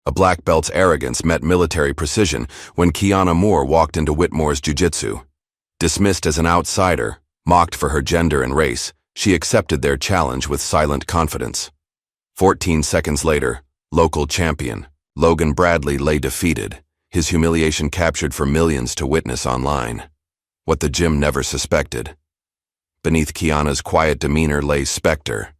A black belt's arrogance met military precision when Kiana Moore walked into Whitmore's jiu-jitsu. Dismissed as an outsider, mocked for her gender and race, she accepted their challenge with silent confidence. 14 seconds later, local champion, Logan Bradley, lay defeated, his humiliation captured for millions to witness online. What the gym never suspected. Beneath Kiana's quiet demeanor lay Spectre,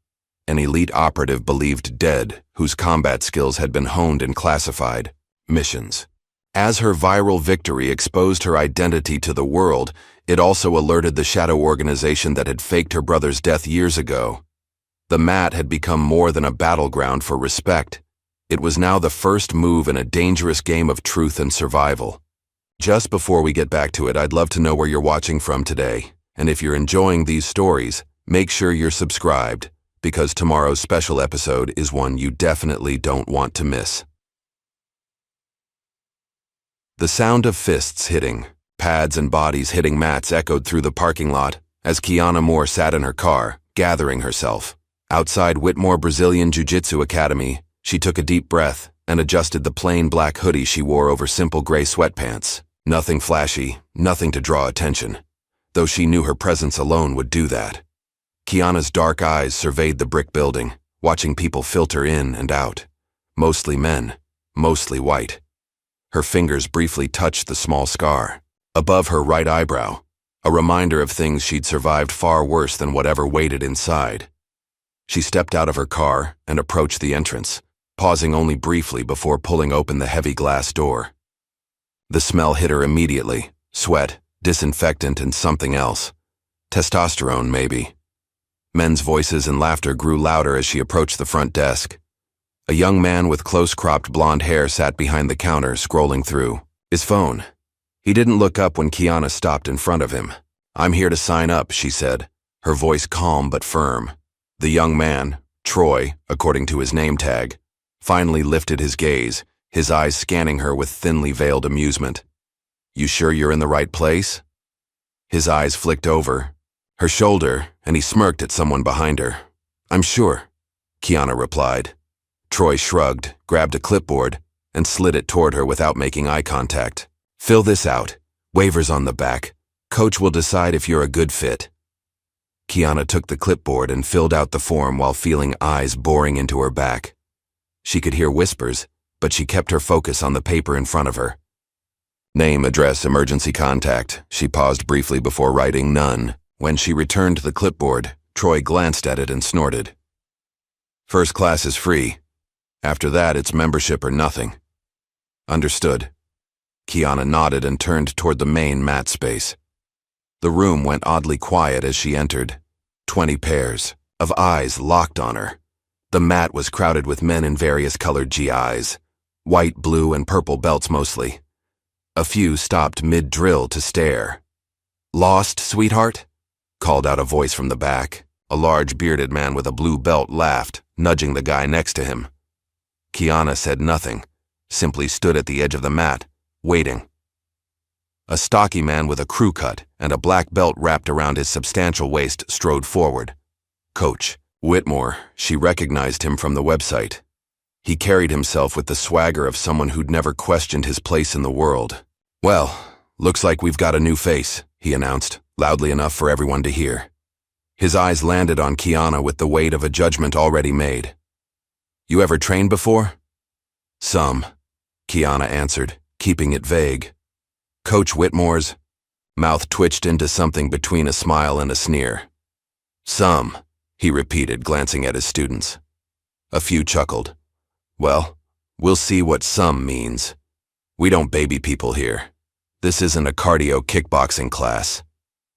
an elite operative believed dead, whose combat skills had been honed in classified missions. As her viral victory exposed her identity to the world, it also alerted the shadow organization that had faked her brother's death years ago. The mat had become more than a battleground for respect. It was now the first move in a dangerous game of truth and survival. Just before we get back to it, I'd love to know where you're watching from today. And if you're enjoying these stories, make sure you're subscribed, because tomorrow's special episode is one you definitely don't want to miss. The sound of fists hitting, pads and bodies hitting mats echoed through the parking lot as Kiana Moore sat in her car, gathering herself. Outside Whitmore Brazilian Jiu-Jitsu Academy, she took a deep breath and adjusted the plain black hoodie she wore over simple gray sweatpants. Nothing flashy, nothing to draw attention, though she knew her presence alone would do that. Kiana's dark eyes surveyed the brick building, watching people filter in and out. Mostly men, mostly white. Her fingers briefly touched the small scar above her right eyebrow, a reminder of things she'd survived far worse than whatever waited inside. She stepped out of her car and approached the entrance, pausing only briefly before pulling open the heavy glass door. The smell hit her immediately: sweat, disinfectant, and something else. Testosterone, maybe. Men's voices and laughter grew louder as she approached the front desk. A young man with close-cropped blonde hair sat behind the counter, scrolling through his phone. He didn't look up when Kiana stopped in front of him. "I'm here to sign up," she said, her voice calm but firm. The young man, Troy, according to his name tag, finally lifted his gaze, his eyes scanning her with thinly veiled amusement. "You sure you're in the right place?" His eyes flicked over her shoulder, and he smirked at someone behind her. "I'm sure," Kiana replied. Troy shrugged, grabbed a clipboard, and slid it toward her without making eye contact. "Fill this out. Waivers on the back. Coach will decide if you're a good fit." Kiana took the clipboard and filled out the form while feeling eyes boring into her back. She could hear whispers, but she kept her focus on the paper in front of her. Name, address, emergency contact. She paused briefly before writing none. When she returned the clipboard, Troy glanced at it and snorted. "First class is free. After that, it's membership or nothing." "Understood." Kiana nodded and turned toward the main mat space. The room went oddly quiet as she entered. 20 pairs of eyes locked on her. The mat was crowded with men in various colored GIs, white, blue, and purple belts mostly. A few stopped mid-drill to stare. "Lost, sweetheart?" called out a voice from the back. A large bearded man with a blue belt laughed, nudging the guy next to him. Kiana said nothing, simply stood at the edge of the mat, waiting. A stocky man with a crew cut and a black belt wrapped around his substantial waist strode forward. Coach Whitmore, she recognized him from the website. He carried himself with the swagger of someone who'd never questioned his place in the world. "Well, looks like we've got a new face," he announced, loudly enough for everyone to hear. His eyes landed on Kiana with the weight of a judgment already made. "You ever trained before?" "Some," Kiana answered, keeping it vague. "Coach Whitmore's?" Mouth twitched into something between a smile and a sneer. "Some," he repeated, glancing at his students. A few chuckled. "Well, we'll see what some means. We don't baby people here. This isn't a cardio kickboxing class."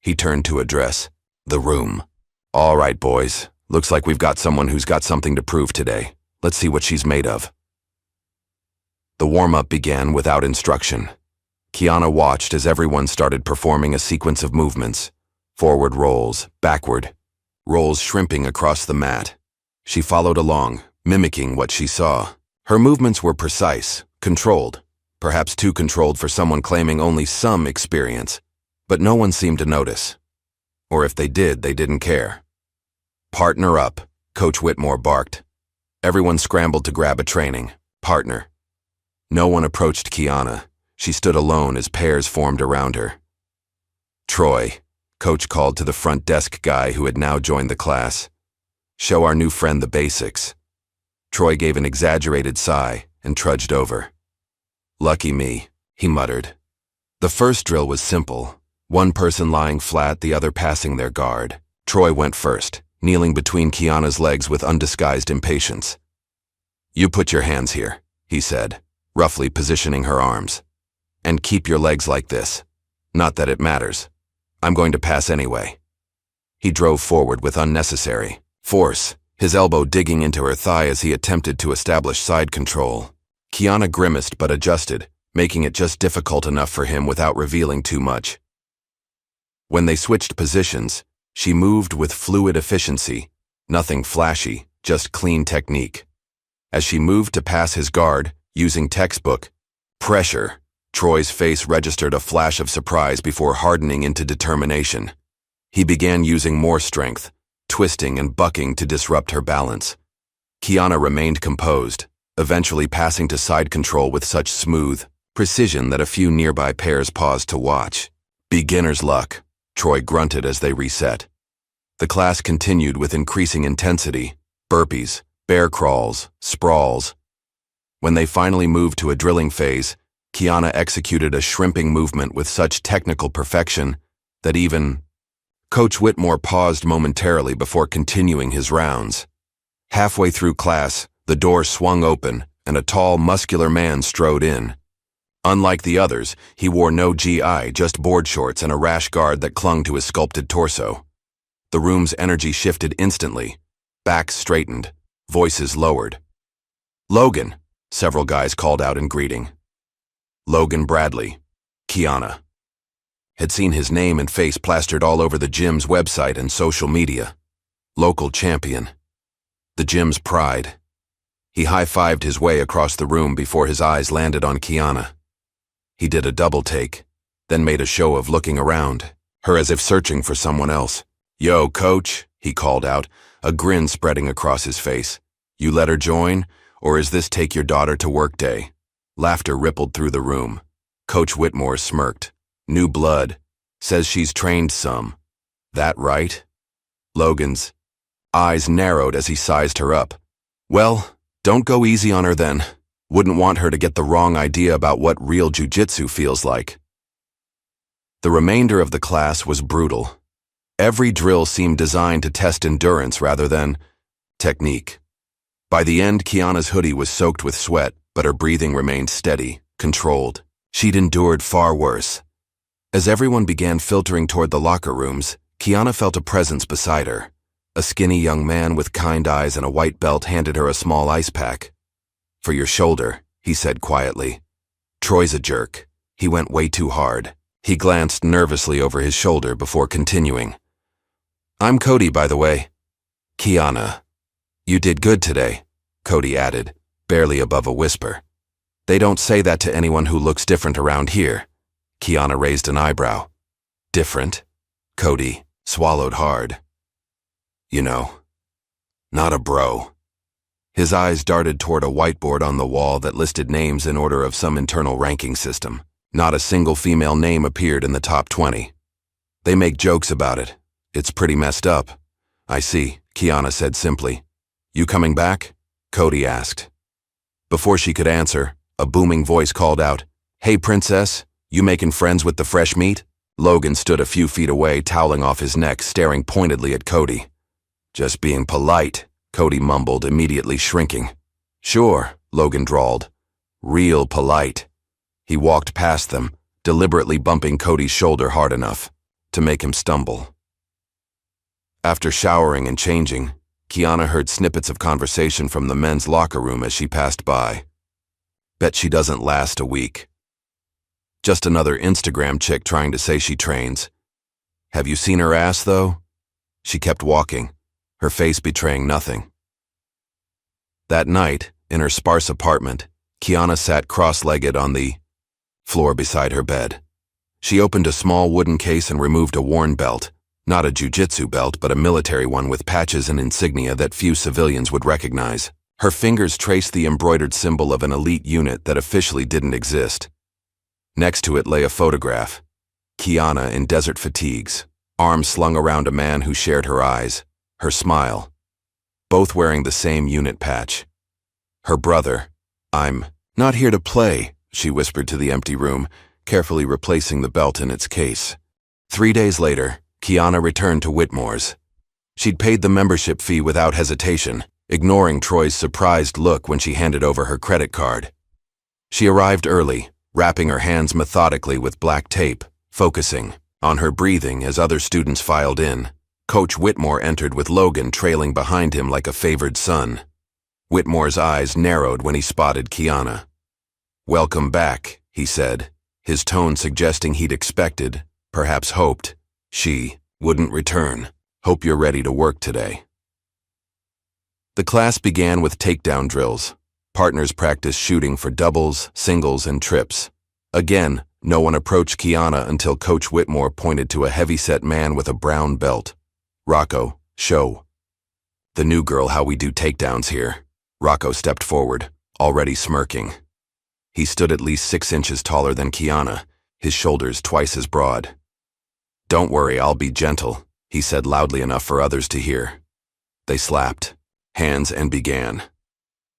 He turned to address the room. "All right, boys. Looks like we've got someone who's got something to prove today. Let's see what she's made of." The warm-up began without instruction. Kiana watched as everyone started performing a sequence of movements. Forward rolls, backward, rolls shrimping across the mat. She followed along, mimicking what she saw. Her movements were precise, controlled, perhaps too controlled for someone claiming only some experience, but no one seemed to notice. Or if they did, they didn't care. "Partner up," Coach Whitmore barked. Everyone scrambled to grab a training partner. No one approached Kiana. She stood alone as pairs formed around her. "Troy," Coach called to the front desk guy who had now joined the class. "Show our new friend the basics." Troy gave an exaggerated sigh and trudged over. "Lucky me," he muttered. The first drill was simple. One person lying flat, the other passing their guard. Troy went first, kneeling between Kiana's legs with undisguised impatience. "You put your hands here," he said, roughly positioning her arms. "And keep your legs like this. Not that it matters. I'm going to pass anyway." He drove forward with unnecessary force, his elbow digging into her thigh as he attempted to establish side control. Kiana grimaced but adjusted, making it just difficult enough for him without revealing too much. When they switched positions, she moved with fluid efficiency, nothing flashy, just clean technique. As she moved to pass his guard, using textbook pressure, Troy's face registered a flash of surprise before hardening into determination. He began using more strength, twisting and bucking to disrupt her balance. Kiana remained composed, eventually passing to side control with such smooth precision that a few nearby pairs paused to watch. "Beginner's luck," Troy grunted as they reset. The class continued with increasing intensity: burpees, bear crawls, sprawls. When they finally moved to a drilling phase, Kiana executed a shrimping movement with such technical perfection that even Coach Whitmore paused momentarily before continuing his rounds. Halfway through class, the door swung open and a tall, muscular man strode in. Unlike the others, he wore no GI, just board shorts and a rash guard that clung to his sculpted torso. The room's energy shifted instantly. Backs straightened, voices lowered. "Logan," several guys called out in greeting. Logan Bradley, Kiana had seen his name and face plastered all over the gym's website and social media. Local champion. The gym's pride. He high-fived his way across the room before his eyes landed on Kiana. He did a double take, then made a show of looking around, her as if searching for someone else. "Yo, coach," he called out, a grin spreading across his face. "You let her join, or is this take your daughter to work day?" Laughter rippled through the room. Coach Whitmore smirked. "New blood. Says she's trained some. That right?" Logan's eyes narrowed as he sized her up. "Well, don't go easy on her then. Wouldn't want her to get the wrong idea about what real jiu-jitsu feels like." The remainder of the class was brutal. Every drill seemed designed to test endurance rather than technique. By the end, Kiana's hoodie was soaked with sweat, but her breathing remained steady, controlled. She'd endured far worse. As everyone began filtering toward the locker rooms, Kiana felt a presence beside her. A skinny young man with kind eyes and a white belt handed her a small ice pack. "For your shoulder," he said quietly. "Troy's a jerk. He went way too hard." He glanced nervously over his shoulder before continuing. "I'm Cody, by the way." "Kiana. You did good today," Cody added, barely above a whisper. "They don't say that to anyone who looks different around here." Kiana raised an eyebrow. "Different?" Cody swallowed hard. "You know, not a bro." His eyes darted toward a whiteboard on the wall that listed names in order of some internal ranking system. Not a single female name appeared in the top 20. "They make jokes about it. It's pretty messed up." "I see," Kiana said simply. "You coming back?" Cody asked. Before she could answer, a booming voice called out, "Hey, princess, you making friends with the fresh meat?" Logan stood a few feet away, toweling off his neck, staring pointedly at Cody. "Just being polite," Cody mumbled, immediately shrinking. "Sure," Logan drawled. "Real polite." He walked past them, deliberately bumping Cody's shoulder hard enough to make him stumble. After showering and changing, Kiana heard snippets of conversation from the men's locker room as she passed by. "Bet she doesn't last a week. Just another Instagram chick trying to say she trains. Have you seen her ass, though?" She kept walking, her face betraying nothing. That night, in her sparse apartment, Kiana sat cross-legged on the floor beside her bed. She opened a small wooden case and removed a worn belt, not a jiu-jitsu belt, but a military one with patches and insignia that few civilians would recognize. Her fingers traced the embroidered symbol of an elite unit that officially didn't exist. Next to it lay a photograph. Kiana in desert fatigues, arms slung around a man who shared her eyes, her smile. Both wearing the same unit patch. Her brother. "I'm not here to play," she whispered to the empty room, carefully replacing the belt in its case. 3 days later, Kiana returned to Whitmore's. She'd paid the membership fee without hesitation, ignoring Troy's surprised look when she handed over her credit card. She arrived early, wrapping her hands methodically with black tape, focusing on her breathing as other students filed in. Coach Whitmore entered with Logan trailing behind him like a favored son. Whitmore's eyes narrowed when he spotted Kiana. "Welcome back," he said, his tone suggesting he'd expected, perhaps hoped, she wouldn't return. "Hope you're ready to work today." The class began with takedown drills. Partners practiced shooting for doubles, singles, and trips. Again, no one approached Kiana until Coach Whitmore pointed to a heavy-set man with a brown belt. "Rocco, show the new girl how we do takedowns here." Rocco stepped forward, already smirking. He stood at least 6 inches taller than Kiana, his shoulders twice as broad. "Don't worry, I'll be gentle," he said loudly enough for others to hear. They slapped hands and began.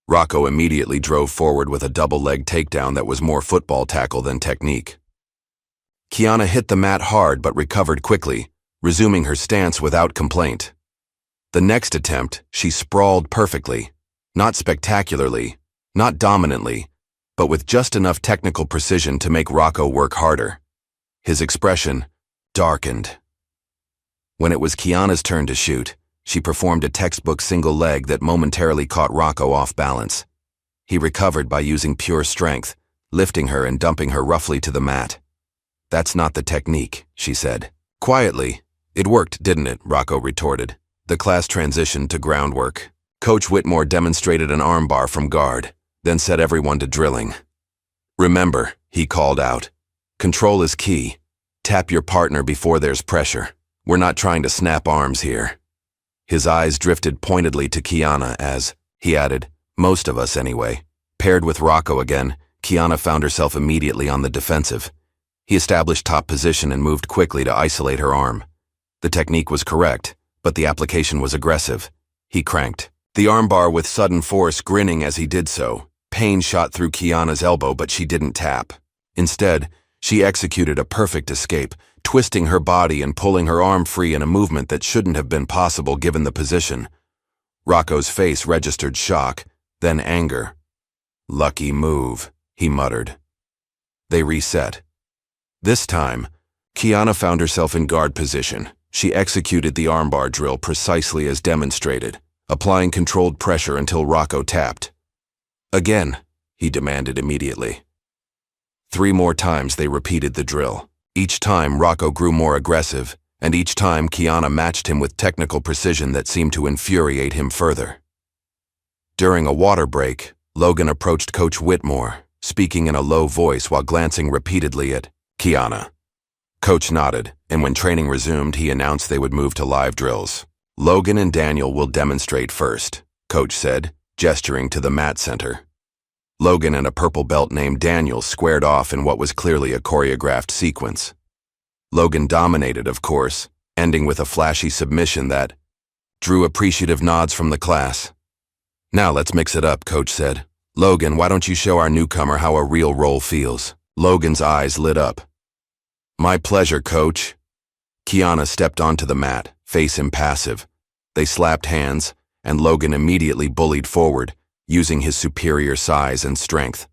Rocco immediately drove forward with a double-leg takedown that was more football tackle than technique. Kiana hit the mat hard but recovered quickly, resuming her stance without complaint. The next attempt, she sprawled perfectly, not spectacularly, not dominantly, but with just enough technical precision to make Rocco work harder. His expression darkened. When it was Kiana's turn to shoot, she performed a textbook single leg that momentarily caught Rocco off balance. He recovered by using pure strength, lifting her and dumping her roughly to the mat. "That's not the technique," she said. Quietly. "It worked, didn't it?" Rocco retorted. The class transitioned to groundwork. Coach Whitmore demonstrated an armbar from guard, then set everyone to drilling. "Remember," he called out, "control is key. Tap your partner before there's pressure. We're not trying to snap arms here." His eyes drifted pointedly to Kiana as, he added, "most of us anyway." Paired with Rocco again, Kiana found herself immediately on the defensive. He established top position and moved quickly to isolate her arm. The technique was correct, but the application was aggressive. He cranked the armbar with sudden force, grinning as he did so. Pain shot through Kiana's elbow, but she didn't tap. Instead, she executed a perfect escape, twisting her body and pulling her arm free in a movement that shouldn't have been possible given the position. Rocco's face registered shock, then anger. "Lucky move," he muttered. They reset. This time, Kiana found herself in guard position. She executed the armbar drill precisely as demonstrated, applying controlled pressure until Rocco tapped. "Again," he demanded immediately. 3 more times they repeated the drill. Each time Rocco grew more aggressive, and each time Kiana matched him with technical precision that seemed to infuriate him further. During a water break, Logan approached Coach Whitmore, speaking in a low voice while glancing repeatedly at Kiana. Coach nodded, and when training resumed, he announced they would move to live drills. "Logan and Daniel will demonstrate first," Coach said, gesturing to the mat center. Logan and a purple belt named Daniel squared off in what was clearly a choreographed sequence. Logan dominated, of course, ending with a flashy submission that drew appreciative nods from the class. "Now let's mix it up," Coach said. "Logan, why don't you show our newcomer how a real roll feels?" Logan's eyes lit up. "My pleasure, Coach." Kiana stepped onto the mat, face impassive. They slapped hands, and Logan immediately bullied forward, using his superior size and strength.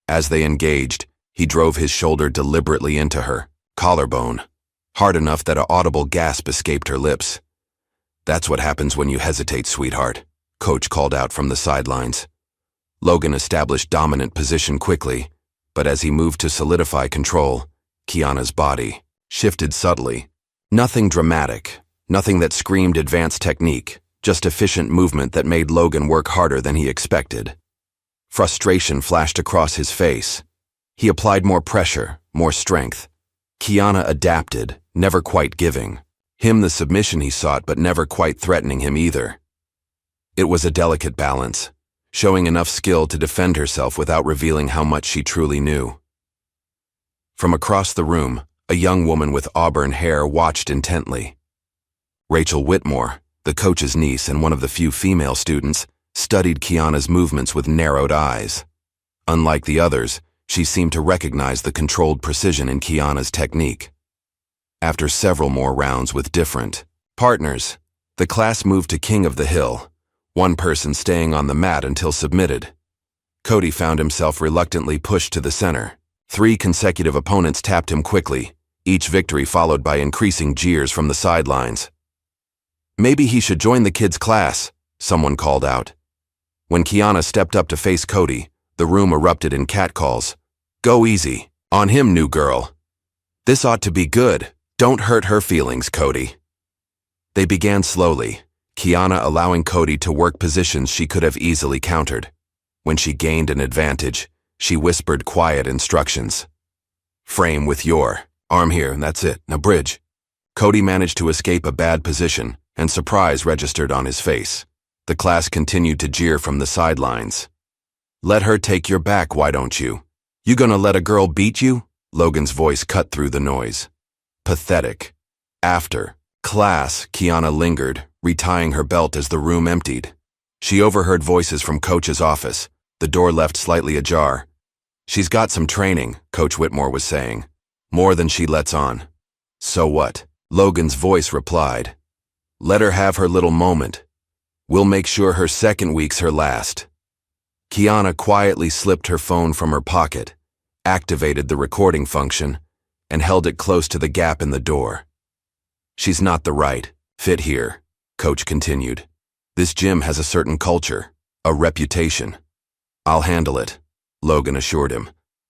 As they engaged, he drove his shoulder deliberately into her collarbone, hard enough that an audible gasp escaped her lips. "That's what happens when you hesitate, sweetheart," Coach called out from the sidelines. Logan established dominant position quickly, but as he moved to solidify control, Kiana's body shifted subtly. Nothing dramatic, nothing that screamed advanced technique, just efficient movement that made Logan work harder than he expected. Frustration flashed across his face. He applied more pressure, more strength. Kiana adapted, never quite giving him the submission he sought, but never quite threatening him either. It was a delicate balance. showing enough skill to defend herself without revealing how much she truly knew. From across the room, a young woman with auburn hair watched intently. Rachel Whitmore, the coach's niece and one of the few female students, studied Kiana's movements with narrowed eyes. Unlike the others, she seemed to recognize the controlled precision in Kiana's technique. After several more rounds with different partners, the class moved to King of the Hill, one person staying on the mat until submitted. Cody found himself reluctantly pushed to the center. 3 consecutive opponents tapped him quickly, each victory followed by increasing jeers from the sidelines. "Maybe he should join the kids' class," someone called out. When Kiana stepped up to face Cody, the room erupted in catcalls. "Go easy on him, new girl. This ought to be good. Don't hurt her feelings, Cody." They began slowly, Kiana allowing Cody to work positions she could have easily countered. When she gained an advantage, she whispered quiet instructions. "Frame with your arm here, and that's it. Now bridge." Cody managed to escape a bad position, and surprise registered on his face. The class continued to jeer from the sidelines. "Let her take your back, why don't you? You gonna let a girl beat you?" Logan's voice cut through the noise. Pathetic. After class, Kiana lingered, retying her belt as the room emptied. She overheard voices from Coach's office, the door left slightly ajar. "She's got some training," Coach Whitmore was saying. "More than she lets on." "So what?" Logan's voice replied. "Let her have her little moment. We'll make sure her second week's her last." Kiana quietly slipped her phone from her pocket, activated the recording function, and held it close to the gap in the door. "She's not the right fit here," Coach continued. "This gym has a certain culture, a reputation." "I'll handle it," Logan assured him.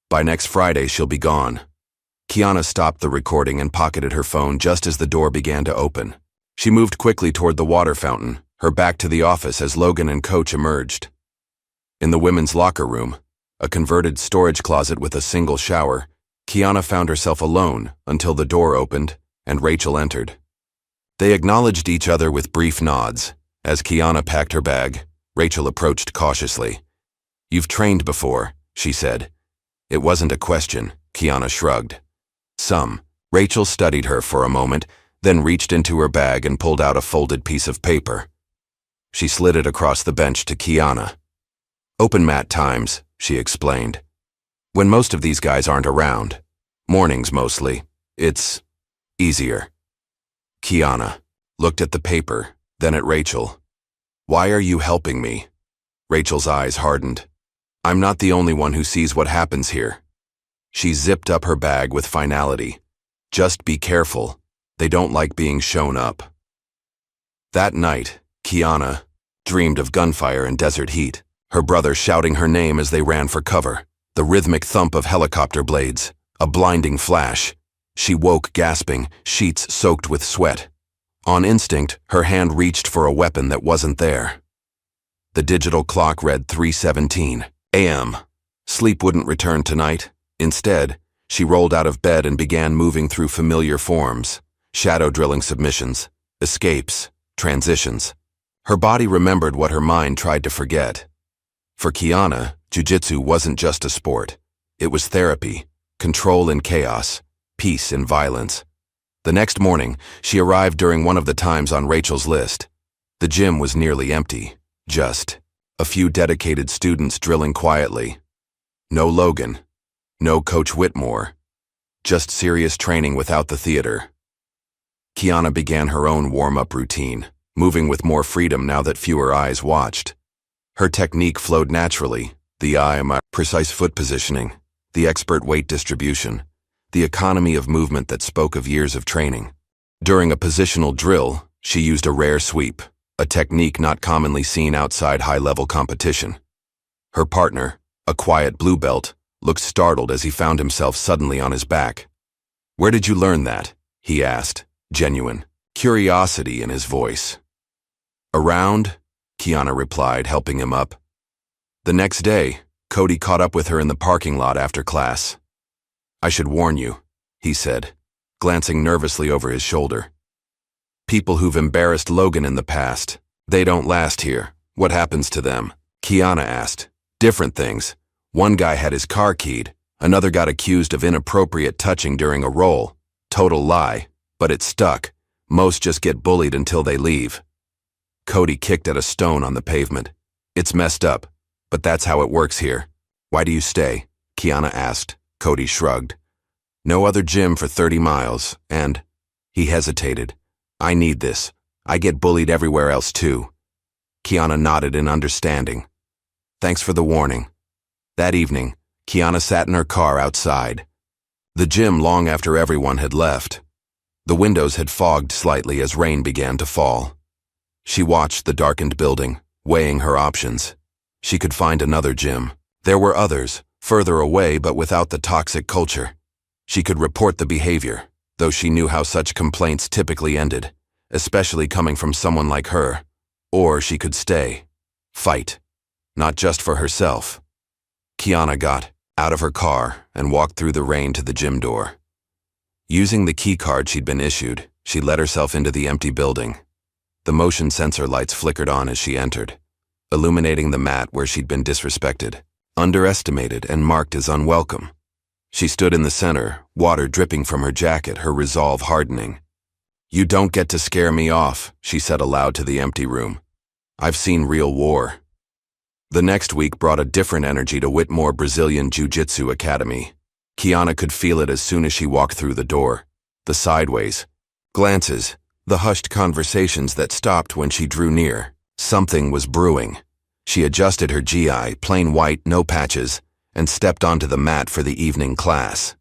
"By next Friday, she'll be gone." Kiana stopped the recording and pocketed her phone just as the door began to open. She moved quickly toward the water fountain, her back to the office as Logan and Coach emerged. In the women's locker room, a converted storage closet with a single shower, Kiana found herself alone until the door opened and Rachel entered. They acknowledged each other with brief nods. As Kiana packed her bag, Rachel approached cautiously. "You've trained before," she said. "It wasn't a question," Kiana shrugged. "Some." Rachel studied her for a moment, then reached into her bag and pulled out a folded piece of paper. She slid it across the bench to Kiana. "Open mat times," she explained. "When most of these guys aren't around. Mornings mostly. It's easier." Kiana looked at the paper, then at Rachel. "Why are you helping me?" Rachel's eyes hardened. "I'm not the only one who sees what happens here." She zipped up her bag with finality. "Just be careful. They don't like being shown up." That night, Kiana dreamed of gunfire and desert heat, her brother shouting her name as they ran for cover, the rhythmic thump of helicopter blades, a blinding flash. She woke gasping, sheets soaked with sweat. On instinct, her hand reached for a weapon that wasn't there. The digital clock read 3:17 a.m. Sleep wouldn't return tonight. Instead, she rolled out of bed and began moving through familiar forms, shadow drilling submissions, escapes, transitions. Her body remembered what her mind tried to forget. For Kiana, jiu-jitsu wasn't just a sport. It was therapy, control in chaos, peace in violence. The next morning, she arrived during one of the times on Rachel's list. The gym was nearly empty, just a few dedicated students drilling quietly. No Logan, no Coach Whitmore, just serious training without the theater. Kiana began her own warm-up routine, moving with more freedom now that fewer eyes watched. Her technique flowed naturally, the precise foot positioning, the expert weight distribution, the economy of movement that spoke of years of training. During a positional drill, she used a rare sweep, a technique not commonly seen outside high-level competition. Her partner, a quiet blue belt, looked startled as he found himself suddenly on his back. "Where did you learn that?" he asked, genuine curiosity in his voice. "Around," Kiana replied, helping him up. The next day, Cody caught up with her in the parking lot after class. "I should warn you," he said, glancing nervously over his shoulder. "People who've embarrassed Logan in the past, they don't last here. What happens to them?" Kiana asked. Different things. One guy had his car keyed. Another got accused of inappropriate touching during a roll. Total lie, but it stuck. Most just get bullied until they leave. Cody kicked at a stone on the pavement. It's messed up, but that's how it works here. Why do you stay? Kiana asked. Cody shrugged. No other gym for 30 miles, and... He hesitated. I need this. I get bullied everywhere else too. Kiana nodded in understanding. Thanks for the warning. That evening, Kiana sat in her car outside. The gym long after everyone had left. The windows had fogged slightly as rain began to fall. She watched the darkened building, weighing her options. She could find another gym. There were others, further away but without the toxic culture. She could report the behavior, though she knew how such complaints typically ended, especially coming from someone like her. Or she could stay. Fight. Not just for herself. Kiana got out of her car and walked through the rain to the gym door. Using the key card she'd been issued, she let herself into the empty building. The motion sensor lights flickered on as she entered, illuminating the mat where she'd been disrespected, underestimated, and marked as unwelcome. She stood in the center, water dripping from her jacket, her resolve hardening. You don't get to scare me off, she said aloud to the empty room. I've seen real war. The next week brought a different energy to Whitmore Brazilian Jiu-Jitsu Academy. Kiana could feel it as soon as she walked through the door. The sideways glances, the hushed conversations that stopped when she drew near. Something was brewing. She adjusted her GI, plain white, no patches, and stepped onto the mat for the evening class.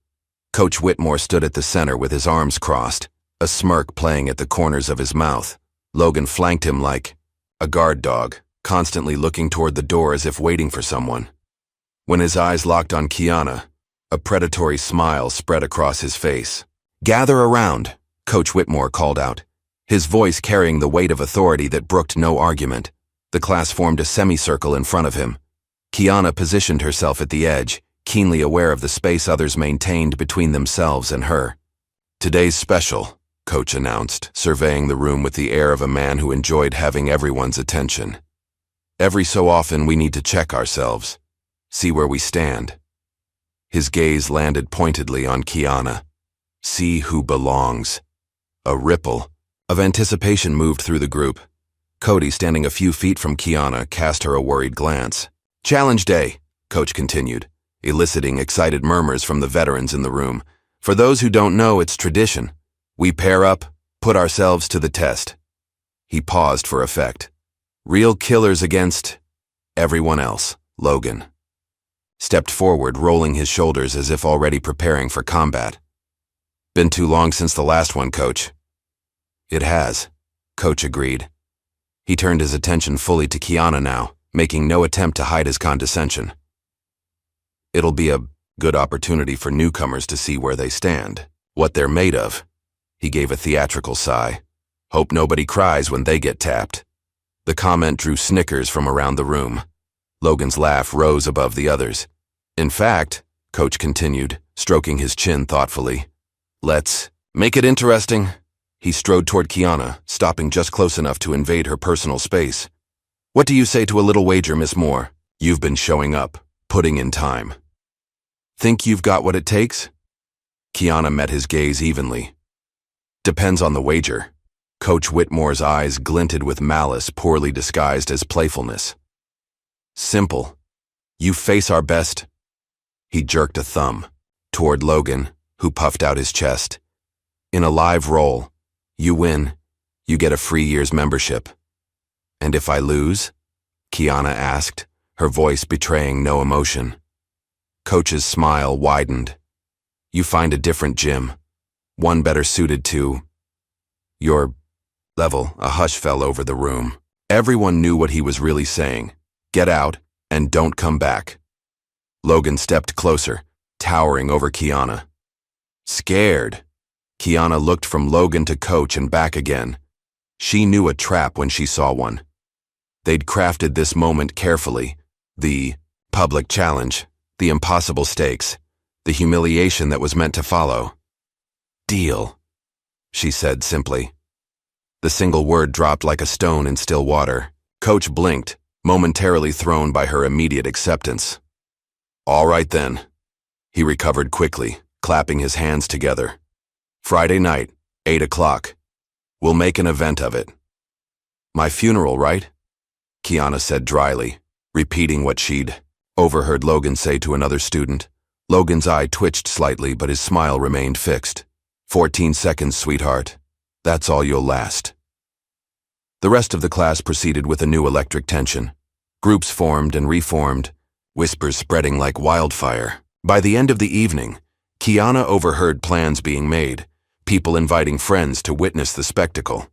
Coach Whitmore stood at the center with his arms crossed, a smirk playing at the corners of his mouth. Logan flanked him like a guard dog, constantly looking toward the door as if waiting for someone. When his eyes locked on Kiana, a predatory smile spread across his face. Gather around, Coach Whitmore called out, his voice carrying the weight of authority that brooked no argument. The class formed a semicircle in front of him. Kiana positioned herself at the edge, keenly aware of the space others maintained between themselves and her. Today's special, Coach announced, surveying the room with the air of a man who enjoyed having everyone's attention. Every so often we need to check ourselves, see where we stand. His gaze landed pointedly on Kiana. See who belongs. A ripple of anticipation moved through the group. Cody, standing a few feet from Kiana, cast her a worried glance. Challenge day, Coach continued, eliciting excited murmurs from the veterans in the room. For those who don't know, it's tradition. We pair up, put ourselves to the test. He paused for effect. Real killers against everyone else. Logan stepped forward, rolling his shoulders as if already preparing for combat. Been too long since the last one, Coach. It has, Coach agreed. He turned his attention fully to Kiana now, making no attempt to hide his condescension. It'll be a good opportunity for newcomers to see where they stand, what they're made of. He gave a theatrical sigh. Hope nobody cries when they get tapped. The comment drew snickers from around the room. Logan's laugh rose above the others. In fact, Coach continued, stroking his chin thoughtfully, let's make it interesting. He strode toward Kiana, stopping just close enough to invade her personal space. What do you say to a little wager, Miss Moore? You've been showing up, putting in time. Think you've got what it takes? Kiana met his gaze evenly. Depends on the wager. Coach Whitmore's eyes glinted with malice poorly disguised as playfulness. Simple. You face our best. He jerked a thumb toward Logan, who puffed out his chest. In a live roll, you win, you get a free year's membership. And if I lose? Kiana asked, her voice betraying no emotion. Coach's smile widened. You find a different gym, one better suited to your level. A hush fell over the room. Everyone knew what he was really saying. Get out and don't come back. Logan stepped closer, towering over Kiana. Scared. Kiana looked from Logan to Coach and back again. She knew a trap when she saw one. They'd crafted this moment carefully. The public challenge, the impossible stakes, the humiliation that was meant to follow. Deal, she said simply. The single word dropped like a stone in still water. Coach blinked, momentarily thrown by her immediate acceptance. "All right then." He recovered quickly, clapping his hands together. "Friday night, 8 o'clock. We'll make an event of it." "My funeral, right?" Kiana said dryly, repeating what she'd overheard Logan say to another student. Logan's eye twitched slightly, but his smile remained fixed. 14 seconds, sweetheart. That's all you'll last." The rest of the class proceeded with a new electric tension. Groups formed and reformed, whispers spreading like wildfire. By the end of the evening, Kiana overheard plans being made, people inviting friends to witness the spectacle.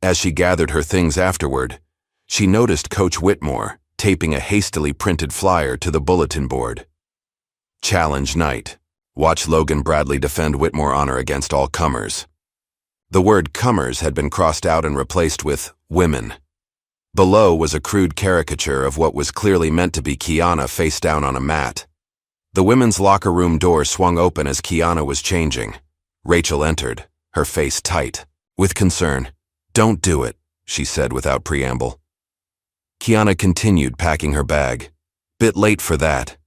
As she gathered her things afterward, she noticed Coach Whitmore taping a hastily printed flyer to the bulletin board. "Challenge night. Watch Logan Bradley defend Whitmore honor against all comers." The word comers had been crossed out and replaced with women. Below was a crude caricature of what was clearly meant to be Kiana face down on a mat. The women's locker room door swung open as Kiana was changing. Rachel entered, her face tight. With concern, "Don't do it," she said without preamble. Kiana continued packing her bag. "Bit late for that."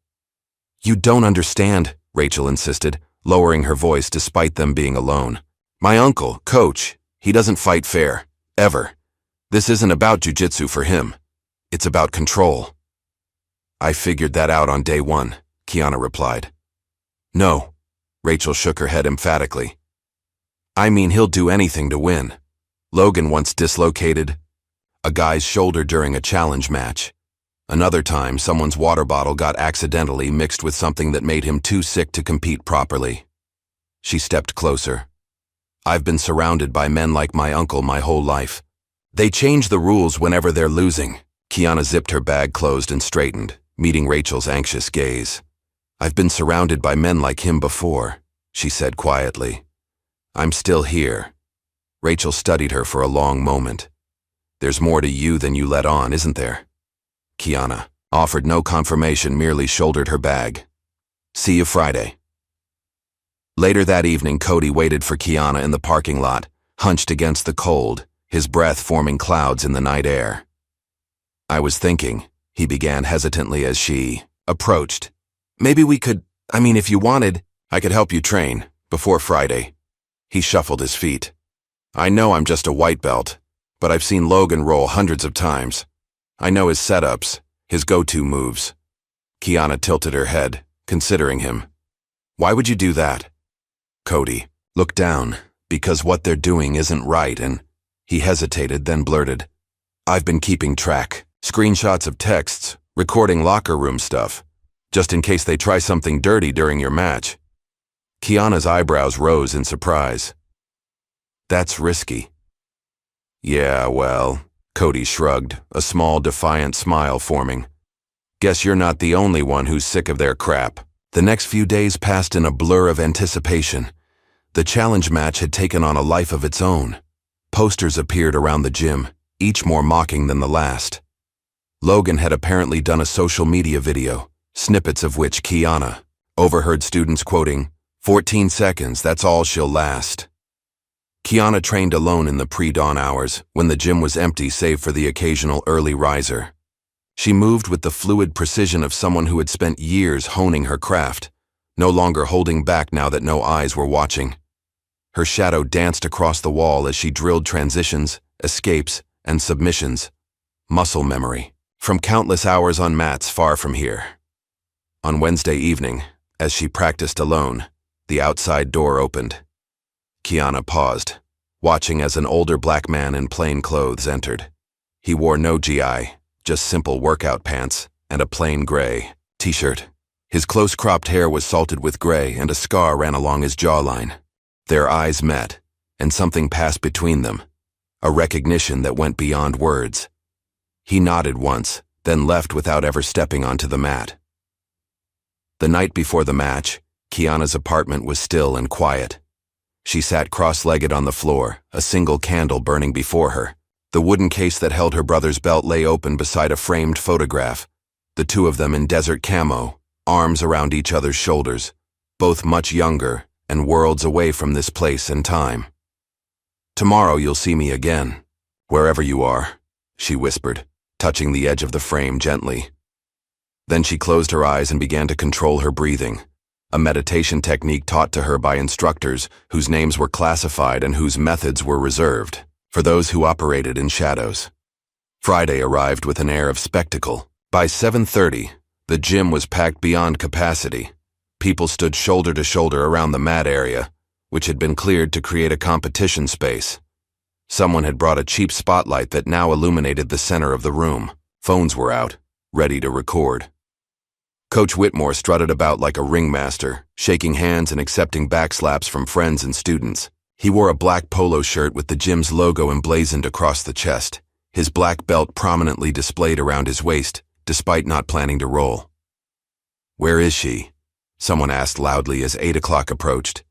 "You don't understand," Rachel insisted, lowering her voice despite them being alone. "My uncle, Coach, he doesn't fight fair. Ever. This isn't about jujitsu for him. It's about control." "I figured that out on day one," Kiana replied. "No," Rachel shook her head emphatically. "I mean, he'll do anything to win. Logan once dislocated a guy's shoulder during a challenge match. Another time, someone's water bottle got accidentally mixed with something that made him too sick to compete properly." She stepped closer. "I've been surrounded by men like my uncle my whole life. They change the rules whenever they're losing." Kiana zipped her bag closed and straightened, meeting Rachel's anxious gaze. "I've been surrounded by men like him before," she said quietly. "I'm still here." Rachel studied her for a long moment. "There's more to you than you let on, isn't there?" Kiana offered no confirmation, merely shouldered her bag. "See you Friday." Later that evening, Cody waited for Kiana in the parking lot, hunched against the cold, his breath forming clouds in the night air. "I was thinking," he began hesitantly as she approached. "Maybe we could, if you wanted, I could help you train, before Friday." He shuffled his feet. "I know I'm just a white belt, but I've seen Logan roll hundreds of times. I know his setups, his go-to moves." Kiana tilted her head, considering him. "Why would you do that?" Cody looked down, "Because what they're doing isn't right," and he hesitated, then blurted, "I've been keeping track. Screenshots of texts, recording locker room stuff, just in case they try something dirty during your match." Kiana's eyebrows rose in surprise. "That's risky." "Yeah, well," Cody shrugged, a small defiant smile forming. "Guess you're not the only one who's sick of their crap." The next few days passed in a blur of anticipation. The challenge match had taken on a life of its own. Posters appeared around the gym, each more mocking than the last. Logan had apparently done a social media video, snippets of which Kiana overheard students quoting, "14 seconds, that's all she'll last." Kiana trained alone in the pre-dawn hours, when the gym was empty save for the occasional early riser. She moved with the fluid precision of someone who had spent years honing her craft, no longer holding back now that no eyes were watching. Her shadow danced across the wall as she drilled transitions, escapes, and submissions. Muscle memory, from countless hours on mats far from here. On Wednesday evening, as she practiced alone, the outside door opened. Kiana paused, watching as an older black man in plain clothes entered. He wore no GI, just simple workout pants and a plain gray t-shirt. His close-cropped hair was salted with gray and a scar ran along his jawline. Their eyes met, and something passed between them, a recognition that went beyond words. He nodded once, then left without ever stepping onto the mat. The night before the match, Kiana's apartment was still and quiet. She sat cross-legged on the floor, a single candle burning before her. The wooden case that held her brother's belt lay open beside a framed photograph, the two of them in desert camo, arms around each other's shoulders, both much younger and worlds away from this place and time. "Tomorrow you'll see me again, wherever you are," she whispered. touching the edge of the frame gently. Then she closed her eyes and began to control her breathing, a meditation technique taught to her by instructors whose names were classified and whose methods were reserved for those who operated in shadows. Friday arrived with an air of spectacle. By 7:30, the gym was packed beyond capacity. People stood shoulder to shoulder around the mat area, which had been cleared to create a competition space. Someone had brought a cheap spotlight that now illuminated the center of the room. Phones were out, ready to record. Coach Whitmore strutted about like a ringmaster, shaking hands and accepting backslaps from friends and students. He wore a black polo shirt with the gym's logo emblazoned across the chest, his black belt prominently displayed around his waist, despite not planning to roll. "Where is she?" someone asked loudly as 8 o'clock approached.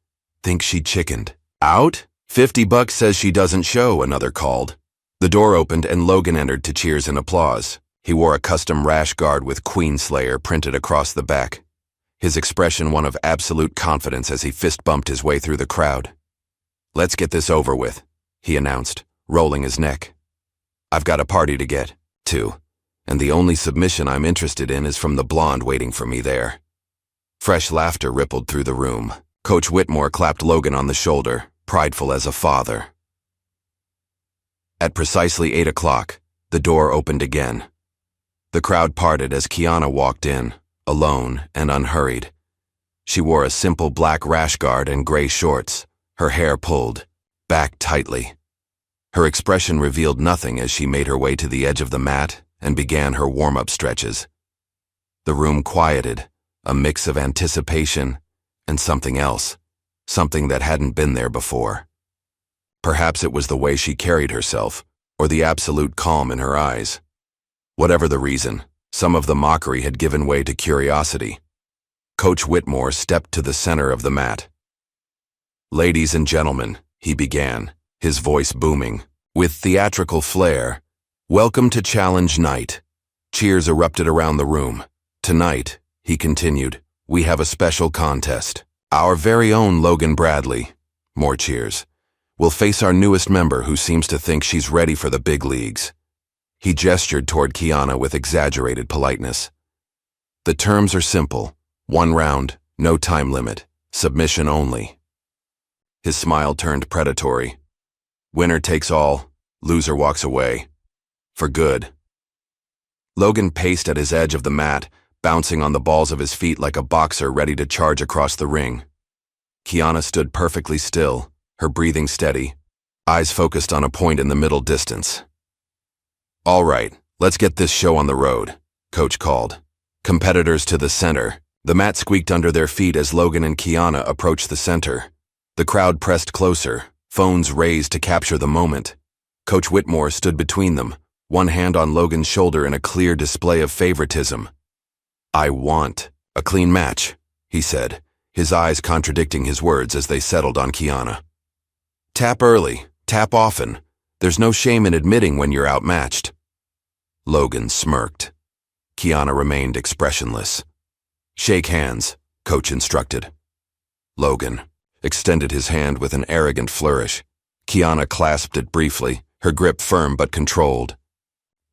"Think she chickened." "Out? $50 says she doesn't show," another called. The door opened and Logan entered to cheers and applause. He wore a custom rash guard with Queen Slayer printed across the back, his expression one of absolute confidence as he fist-bumped his way through the crowd. "Let's get this over with," he announced, rolling his neck. "I've got a party to get to, and the only submission I'm interested in is from the blonde waiting for me there." Fresh laughter rippled through the room. Coach Whitmore clapped Logan on the shoulder, prideful as a father. At precisely 8 o'clock, the door opened again. The crowd parted as Kiana walked in, alone and unhurried. She wore a simple black rash guard and gray shorts, her hair pulled back tightly. Her expression revealed nothing as she made her way to the edge of the mat and began her warm-up stretches. The room quieted, a mix of anticipation and something else, something that hadn't been there before. Perhaps it was the way she carried herself, or the absolute calm in her eyes. Whatever the reason, some of the mockery had given way to curiosity. Coach Whitmore stepped to the center of the mat. "Ladies and gentlemen," he began, his voice booming, with theatrical flair, "welcome to Challenge Night." Cheers erupted around the room. "Tonight," he continued, "we have a special contest. Our very own Logan Bradley," more cheers, "will face our newest member who seems to think she's ready for the big leagues." He gestured toward Kiana with exaggerated politeness. "The terms are simple. 1 round, no time limit, submission only." His smile turned predatory. "Winner takes all, loser walks away. For good." Logan paced at his edge of the mat, bouncing on the balls of his feet like a boxer ready to charge across the ring. Kiana stood perfectly still, her breathing steady, eyes focused on a point in the middle distance. "All right, let's get this show on the road," Coach called. "Competitors to the center." The mat squeaked under their feet as Logan and Kiana approached the center. The crowd pressed closer, phones raised to capture the moment. Coach Whitmore stood between them, one hand on Logan's shoulder in a clear display of favoritism. "I want a clean match," he said, his eyes contradicting his words as they settled on Kiana. "Tap early, tap often. There's no shame in admitting when you're outmatched." Logan smirked. Kiana remained expressionless. "Shake hands," Coach instructed. Logan extended his hand with an arrogant flourish. Kiana clasped it briefly, her grip firm but controlled.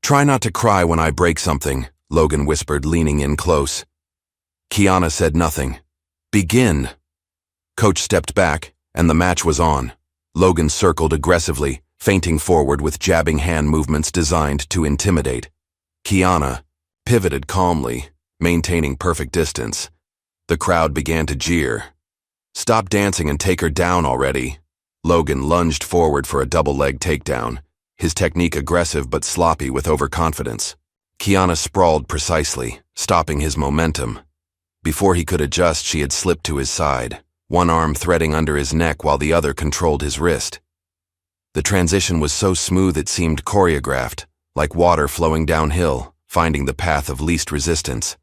"Try not to cry when I break something," Logan whispered, leaning in close. Kiana said nothing. "Begin." Coach stepped back, and the match was on. Logan circled aggressively, feinting forward with jabbing hand movements designed to intimidate. Kiana pivoted calmly, maintaining perfect distance. The crowd began to jeer. "Stop dancing and take her down already." Logan lunged forward for a double-leg takedown, his technique aggressive but sloppy with overconfidence. Kiana sprawled precisely, stopping his momentum. Before he could adjust, she had slipped to his side, one arm threading under his neck while the other controlled his wrist. The transition was so smooth it seemed choreographed, like water flowing downhill, finding the path of least resistance.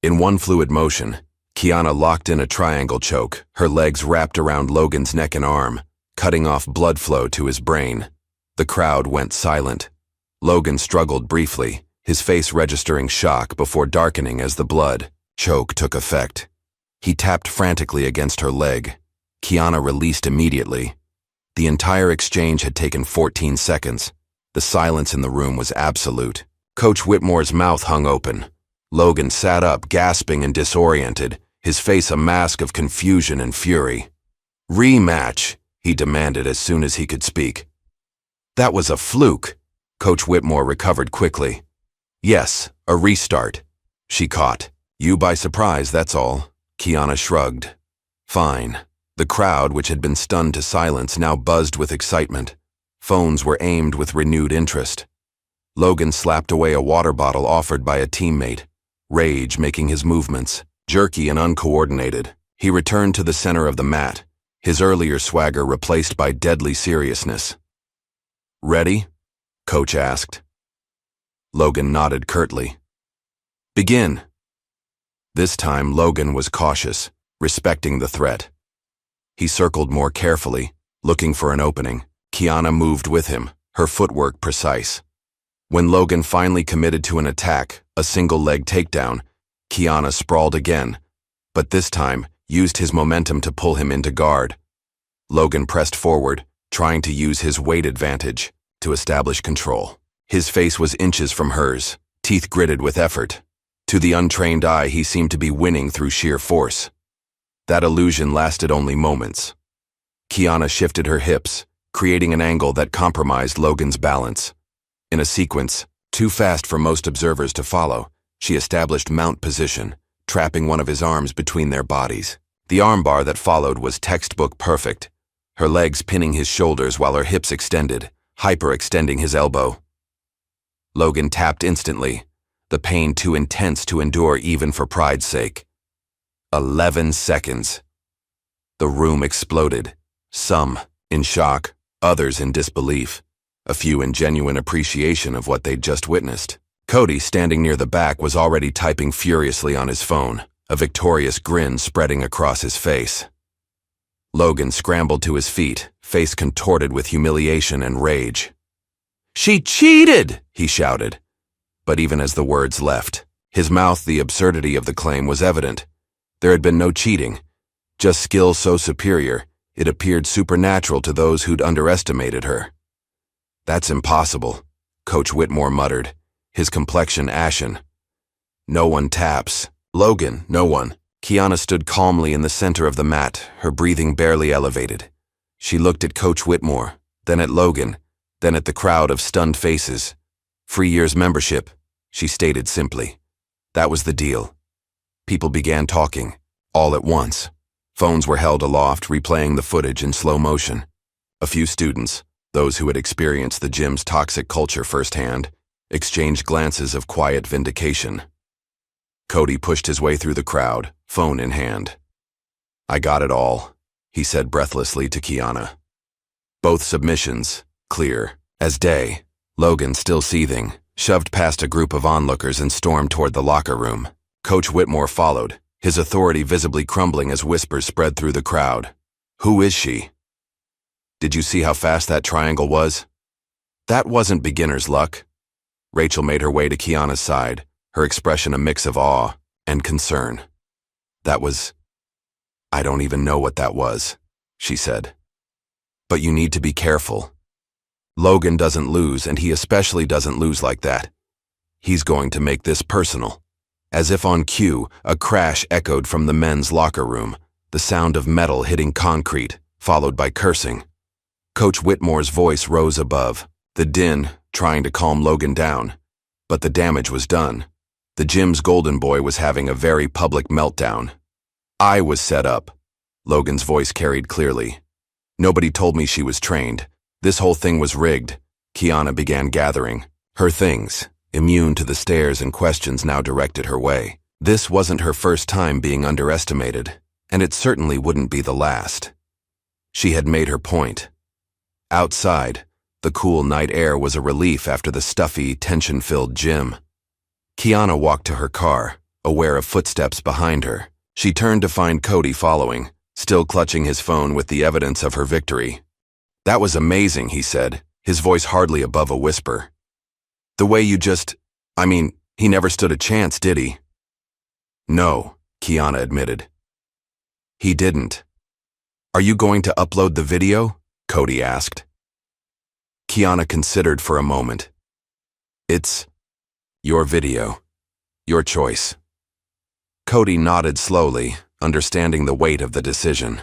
In one fluid motion, Kiana locked in a triangle choke, her legs wrapped around Logan's neck and arm, cutting off blood flow to his brain. The crowd went silent. Logan struggled briefly, his face registering shock before darkening as the blood choke took effect. He tapped frantically against her leg. Kiana released immediately. The entire exchange had taken 14 seconds. The silence in the room was absolute. Coach Whitmore's mouth hung open. Logan sat up, gasping and disoriented, his face a mask of confusion and fury. "Rematch," he demanded as soon as he could speak. "That was a fluke." Coach Whitmore recovered quickly. "Yes, a restart." She caught. "You by surprise, that's all." Kiana shrugged. "Fine." The crowd, which had been stunned to silence, now buzzed with excitement. Phones were aimed with renewed interest. Logan slapped away a water bottle offered by a teammate, rage making his movements, jerky and uncoordinated. He returned to the center of the mat, his earlier swagger replaced by deadly seriousness. "Ready?" Coach asked. Logan nodded curtly. "Begin." This time, Logan was cautious, respecting the threat. He circled more carefully, looking for an opening. Kiana moved with him, her footwork precise. When Logan finally committed to an attack, a single-leg takedown, Kiana sprawled again, but this time used his momentum to pull him into guard. Logan pressed forward, trying to use his weight advantage to establish control. His face was inches from hers, teeth gritted with effort. To the untrained eye, he seemed to be winning through sheer force. That illusion lasted only moments. Kiana shifted her hips, creating an angle that compromised Logan's balance. In a sequence, too fast for most observers to follow, she established mount position, trapping one of his arms between their bodies. The armbar that followed was textbook perfect, her legs pinning his shoulders while her hips extended, hyperextending his elbow. Logan tapped instantly, the pain too intense to endure even for pride's sake. 11 seconds. The room exploded, some in shock, others in disbelief, a few in genuine appreciation of what they'd just witnessed. Cody, standing near the back, was already typing furiously on his phone, a victorious grin spreading across his face. Logan scrambled to his feet, face contorted with humiliation and rage. "She cheated!" he shouted. But even as the words left his mouth, the absurdity of the claim was evident. There had been no cheating, just skill so superior, it appeared supernatural to those who'd underestimated her. "That's impossible," Coach Whitmore muttered, his complexion ashen. "No one taps. Logan, no one." Kiana stood calmly in the center of the mat, her breathing barely elevated. She looked at Coach Whitmore, then at Logan, then at the crowd of stunned faces. 3 years membership, she stated simply. That was the deal. People began talking, all at once. Phones were held aloft, replaying the footage in slow motion. A few students, those who had experienced the gym's toxic culture firsthand, exchanged glances of quiet vindication. Cody pushed his way through the crowd, phone in hand. "I got it all," he said breathlessly to Kiana. Both submissions, clear as day. Logan, still seething, shoved past a group of onlookers and stormed toward the locker room. Coach Whitmore followed, his authority visibly crumbling as whispers spread through the crowd. "Who is she? Did you see how fast that triangle was? That wasn't beginner's luck." Rachel made her way to Kiana's side, her expression a mix of awe and concern. I don't even know what that was," she said. "But you need to be careful. Logan doesn't lose, and he especially doesn't lose like that. He's going to make this personal." As if on cue, a crash echoed from the men's locker room, the sound of metal hitting concrete, followed by cursing. Coach Whitmore's voice rose above, the din trying to calm Logan down. But the damage was done. The gym's golden boy was having a very public meltdown. "I was set up," Logan's voice carried clearly. "Nobody told me she was trained. This whole thing was rigged." Kiana began gathering her things, immune to the stares and questions now directed her way. This wasn't her first time being underestimated, and it certainly wouldn't be the last. She had made her point. Outside, the cool night air was a relief after the stuffy, tension-filled gym. Kiana walked to her car, aware of footsteps behind her. She turned to find Cody following, still clutching his phone with the evidence of her victory. "That was amazing," he said, his voice hardly above a whisper. "The way you he never stood a chance, did he?" "No," Kiana admitted. "He didn't." "Are you going to upload the video?" Cody asked. Kiana considered for a moment. Your video. Your choice. Cody nodded slowly, understanding the weight of the decision.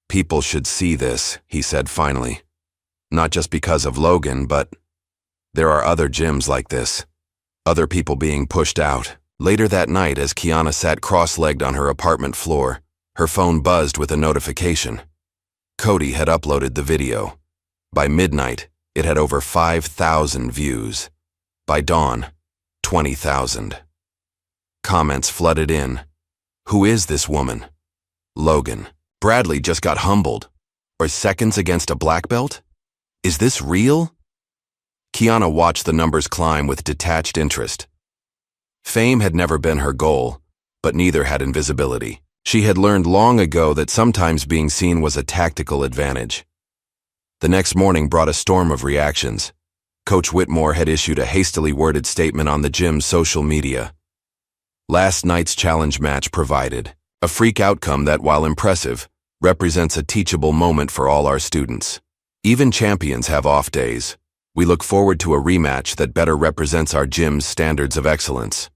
People should see this, he said finally. Not just because of Logan, but there are other gyms like this. Other people being pushed out. Later that night, as Kiana sat cross-legged on her apartment floor, her phone buzzed with a notification. Cody had uploaded the video. By midnight, it had over 5,000 views. By dawn, 20,000. Comments flooded in. Who is this woman? Logan. Bradley just got humbled. Or seconds against a black belt? Is this real? Kiana watched the numbers climb with detached interest. Fame had never been her goal, but neither had invisibility. She had learned long ago that sometimes being seen was a tactical advantage. The next morning brought a storm of reactions. Coach Whitmore had issued a hastily worded statement on the gym's social media. Last night's challenge match provided a freak outcome that, while impressive, represents a teachable moment for all our students. Even champions have off days. We look forward to a rematch that better represents our gym's standards of excellence.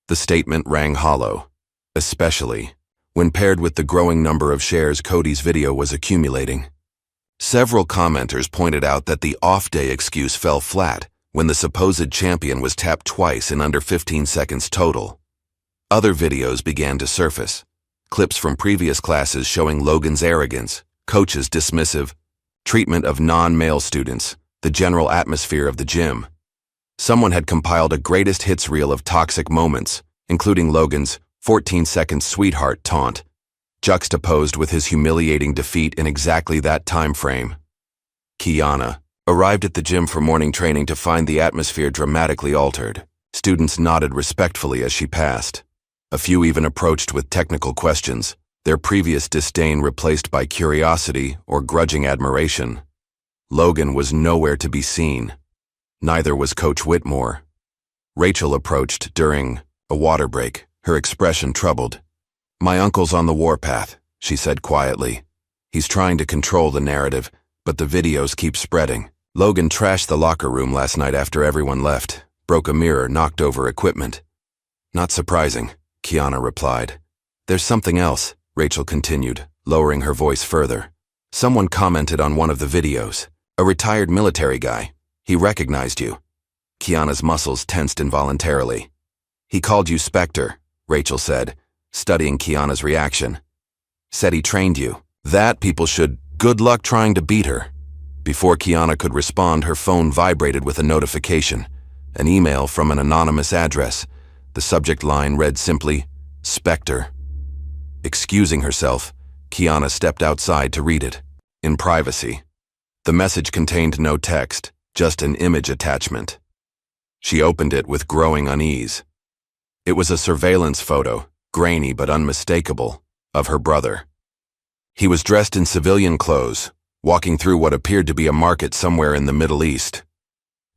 The statement rang hollow, especially when paired with the growing number of shares Cody's video was accumulating. Several commenters pointed out that the off-day excuse fell flat when the supposed champion was tapped twice in under 15 seconds total. Other videos began to surface, clips from previous classes showing Logan's arrogance, coaches' dismissive treatment of non-male students, the general atmosphere of the gym. Someone had compiled a greatest hits reel of toxic moments, including Logan's 14-second sweetheart taunt, juxtaposed with his humiliating defeat in exactly that time frame. Kiana arrived at the gym for morning training to find the atmosphere dramatically altered. Students nodded respectfully as she passed. A few even approached with technical questions, their previous disdain replaced by curiosity or grudging admiration. Logan was nowhere to be seen. Neither was Coach Whitmore. Rachel approached during a water break, her expression troubled. "My uncle's on the warpath," she said quietly. "He's trying to control the narrative, but the videos keep spreading. Logan trashed the locker room last night after everyone left, broke a mirror, knocked over equipment." "Not surprising," Kiana replied. "There's something else," Rachel continued, lowering her voice further. "Someone commented on one of the videos. A retired military guy. He recognized you." Kiana's muscles tensed involuntarily. "He called you Spectre," Rachel said, studying Kiana's reaction. "Said he trained you. That people should good luck trying to beat her." Before Kiana could respond, her phone vibrated with a notification, an email from an anonymous address. The subject line read simply, "Spectre." Excusing herself, Kiana stepped outside to read it, in privacy. The message contained no text, just an image attachment. She opened it with growing unease. It was a surveillance photo, grainy but unmistakable, of her brother. He was dressed in civilian clothes, walking through what appeared to be a market somewhere in the Middle East.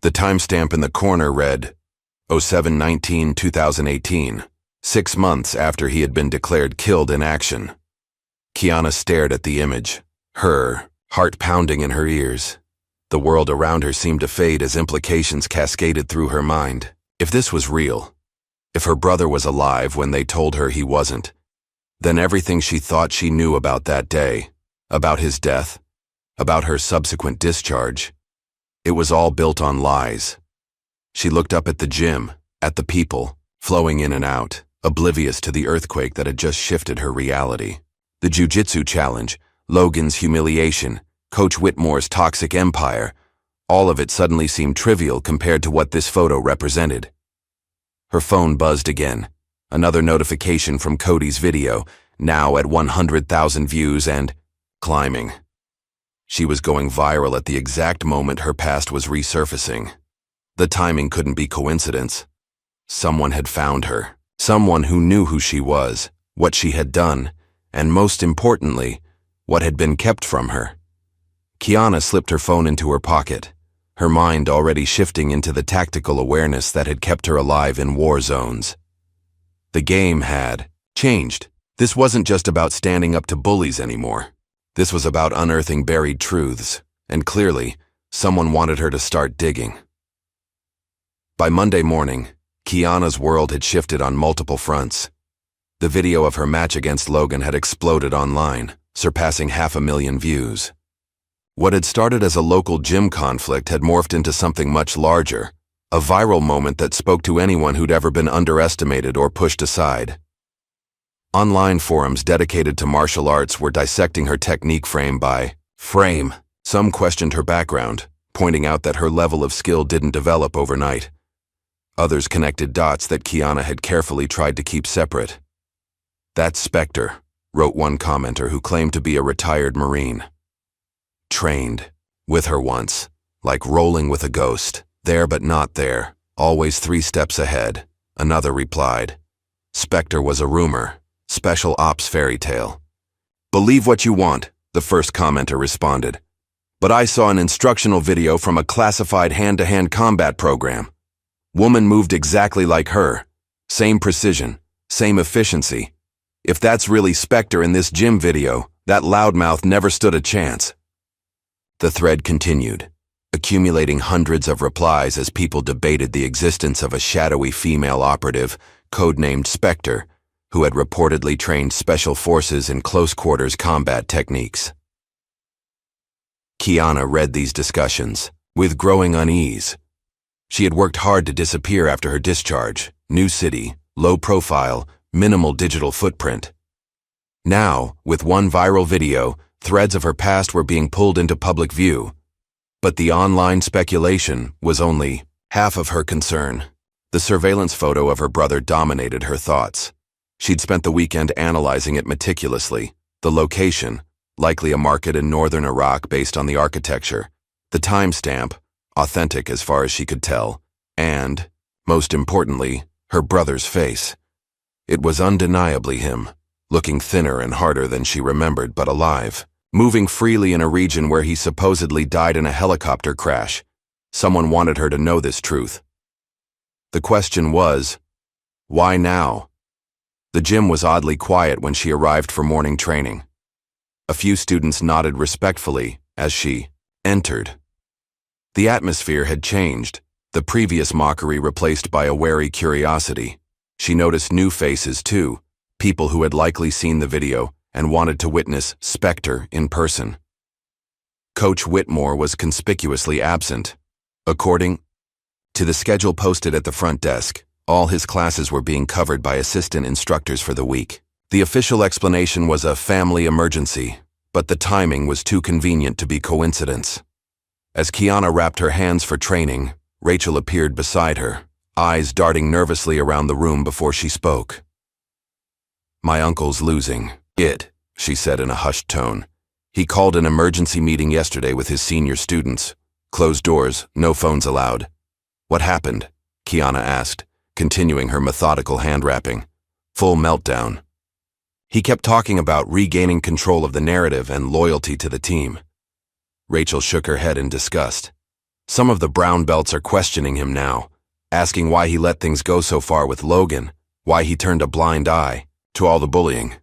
The timestamp in the corner read, 07/19/2018, 6 months after he had been declared killed in action. Kiana stared at the image, her heart pounding in her ears. The world around her seemed to fade as implications cascaded through her mind. If this was real, if her brother was alive when they told her he wasn't, then everything she thought she knew about that day, about his death, about her subsequent discharge, it was all built on lies. She looked up at the gym, at the people, flowing in and out, oblivious to the earthquake that had just shifted her reality. The Jiu-Jitsu challenge, Logan's humiliation, Coach Whitmore's toxic empire, all of it suddenly seemed trivial compared to what this photo represented. Her phone buzzed again, another notification from Cody's video, now at 100,000 views and climbing. She was going viral at the exact moment her past was resurfacing. The timing couldn't be coincidence. Someone had found her, someone who knew who she was, what she had done, and most importantly, what had been kept from her. Kiana slipped her phone into her pocket, her mind already shifting into the tactical awareness that had kept her alive in war zones. The game had changed. This wasn't just about standing up to bullies anymore. This was about unearthing buried truths, and clearly, someone wanted her to start digging. By Monday morning, Kiana's world had shifted on multiple fronts. The video of her match against Logan had exploded online, surpassing 500,000 views. What had started as a local gym conflict had morphed into something much larger, a viral moment that spoke to anyone who'd ever been underestimated or pushed aside. Online forums dedicated to martial arts were dissecting her technique frame by frame. Some questioned her background, pointing out that her level of skill didn't develop overnight. Others connected dots that Kiana had carefully tried to keep separate. "That's Spectre," wrote one commenter who claimed to be a retired Marine. "Trained with her once, like rolling with a ghost, there but not there, always 3 steps ahead," another replied. "Spectre was a rumor, special ops fairy tale." "Believe what you want," the first commenter responded. "But I saw an instructional video from a classified hand-to-hand combat program. Woman moved exactly like her. Same precision, same efficiency. If that's really Spectre in this gym video, that loudmouth never stood a chance." The thread continued, accumulating hundreds of replies as people debated the existence of a shadowy female operative, codenamed Spectre, who had reportedly trained special forces in close-quarters combat techniques. Kiana read these discussions with growing unease. She had worked hard to disappear after her discharge, new city, low profile, minimal digital footprint. Now, with one viral video, threads of her past were being pulled into public view. But the online speculation was only half of her concern. The surveillance photo of her brother dominated her thoughts. She'd spent the weekend analyzing it meticulously, the location, likely a market in northern Iraq based on the architecture, the timestamp, authentic as far as she could tell, and, most importantly, her brother's face. It was undeniably him, looking thinner and harder than she remembered, but alive, moving freely in a region where he supposedly died in a helicopter crash. Someone wanted her to know this truth. The question was, why now? The gym was oddly quiet when she arrived for morning training. A few students nodded respectfully as she entered. The atmosphere had changed, the previous mockery replaced by a wary curiosity. She noticed new faces too, people who had likely seen the video and wanted to witness Spectre in person. Coach Whitmore was conspicuously absent. According to the schedule posted at the front desk, all his classes were being covered by assistant instructors for the week. The official explanation was a family emergency, but the timing was too convenient to be coincidence. As Kiana wrapped her hands for training, Rachel appeared beside her, eyes darting nervously around the room before she spoke. "My uncle's losing it," she said in a hushed tone. "He called an emergency meeting yesterday with his senior students. Closed doors, no phones allowed." "What happened?" Kiana asked, continuing her methodical hand-wrapping. "Full meltdown. He kept talking about regaining control of the narrative and loyalty to the team." Rachel shook her head in disgust. "Some of the brown belts are questioning him now, asking why he let things go so far with Logan, why he turned a blind eye to all the bullying."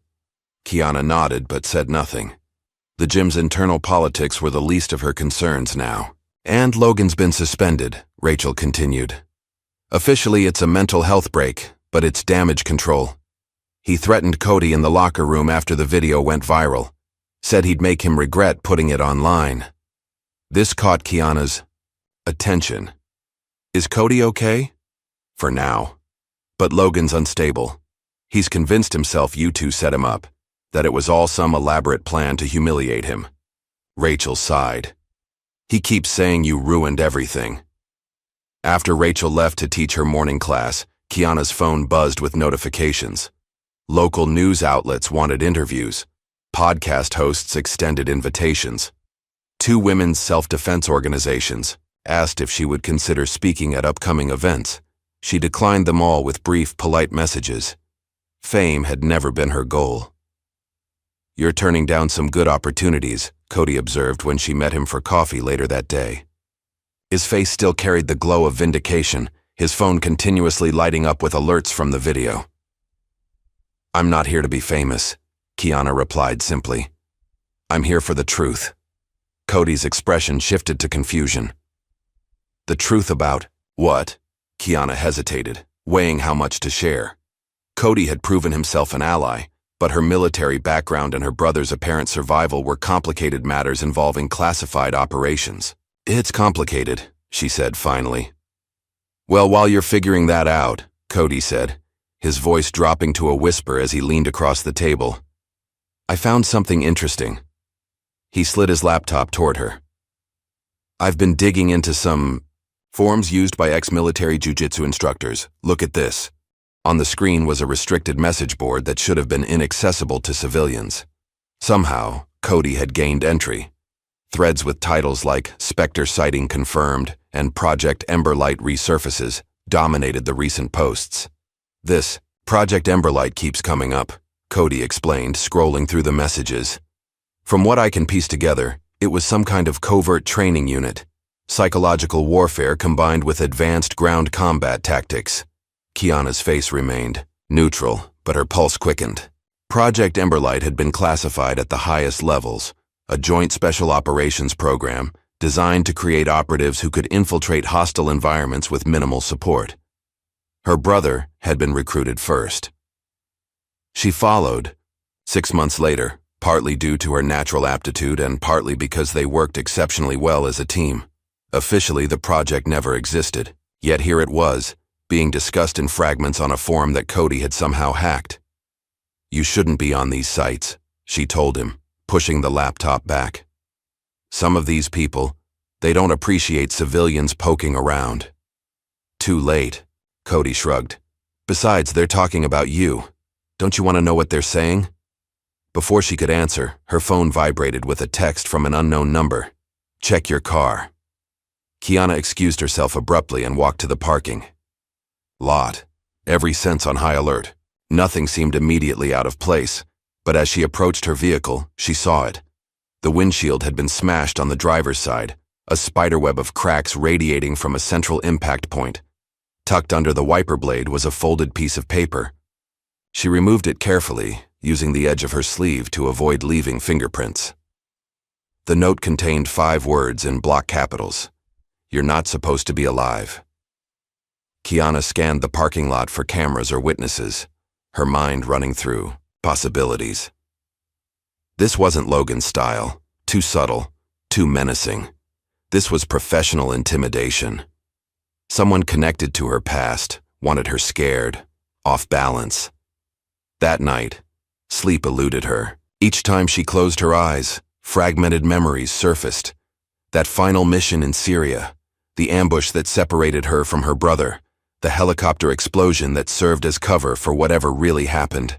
Kiana nodded but said nothing. The gym's internal politics were the least of her concerns now. "And Logan's been suspended," Rachel continued. "Officially it's a mental health break, but it's damage control. He threatened Cody in the locker room after the video went viral, said he'd make him regret putting it online." This caught Kiana's attention. "Is Cody okay?" "For now. But Logan's unstable. He's convinced himself you two set him up, that it was all some elaborate plan to humiliate him." Rachel sighed. "He keeps saying you ruined everything." After Rachel left to teach her morning class, Kiana's phone buzzed with notifications. Local news outlets wanted interviews. Podcast hosts extended invitations. 2 women's self-defense organizations asked if she would consider speaking at upcoming events. She declined them all with brief, polite messages. Fame had never been her goal. "You're turning down some good opportunities," Cody observed when she met him for coffee later that day. His face still carried the glow of vindication, his phone continuously lighting up with alerts from the video. "I'm not here to be famous," Kiana replied simply. "I'm here for the truth." Cody's expression shifted to confusion. "The truth about what?" Kiana hesitated, weighing how much to share. Cody had proven himself an ally, but her military background and her brother's apparent survival were complicated matters involving classified operations. "It's complicated," she said finally. "Well, while you're figuring that out," Cody said, his voice dropping to a whisper as he leaned across the table, "I found something interesting." He slid his laptop toward her. "I've been digging into some forms used by ex-military jiu-jitsu instructors. Look at this." On the screen was a restricted message board that should have been inaccessible to civilians. Somehow, Cody had gained entry. Threads with titles like "Spectre Sighting Confirmed" and "Project Emberlight Resurfaces" dominated the recent posts. "This Project Emberlight keeps coming up," Cody explained, scrolling through the messages. "From what I can piece together, it was some kind of covert training unit. Psychological warfare combined with advanced ground combat tactics." Kiana's face remained neutral, but her pulse quickened. Project Emberlight had been classified at the highest levels, a joint special operations program designed to create operatives who could infiltrate hostile environments with minimal support. Her brother had been recruited first. She followed, 6 months later, partly due to her natural aptitude and partly because they worked exceptionally well as a team. Officially, the project never existed, yet here it was, being discussed in fragments on a forum that Cody had somehow hacked. "You shouldn't be on these sites," she told him, pushing the laptop back. "Some of these people, they don't appreciate civilians poking around." "Too late," Cody shrugged. "Besides, they're talking about you. Don't you want to know what they're saying?" Before she could answer, her phone vibrated with a text from an unknown number. "Check your car." Kiana excused herself abruptly and walked to the parking lot, every sense on high alert. Nothing seemed immediately out of place, but as she approached her vehicle, she saw it. The windshield had been smashed on the driver's side, a spiderweb of cracks radiating from a central impact point. Tucked under the wiper blade was a folded piece of paper. She removed it carefully, using the edge of her sleeve to avoid leaving fingerprints. The note contained 5 words in block capitals. "You're not supposed to be alive." Kiana scanned the parking lot for cameras or witnesses, her mind running through possibilities. This wasn't Logan's style, too subtle, too menacing. This was professional intimidation. Someone connected to her past, wanted her scared, off balance. That night, sleep eluded her. Each time she closed her eyes, fragmented memories surfaced. That final mission in Syria, the ambush that separated her from her brother, the helicopter explosion that served as cover for whatever really happened.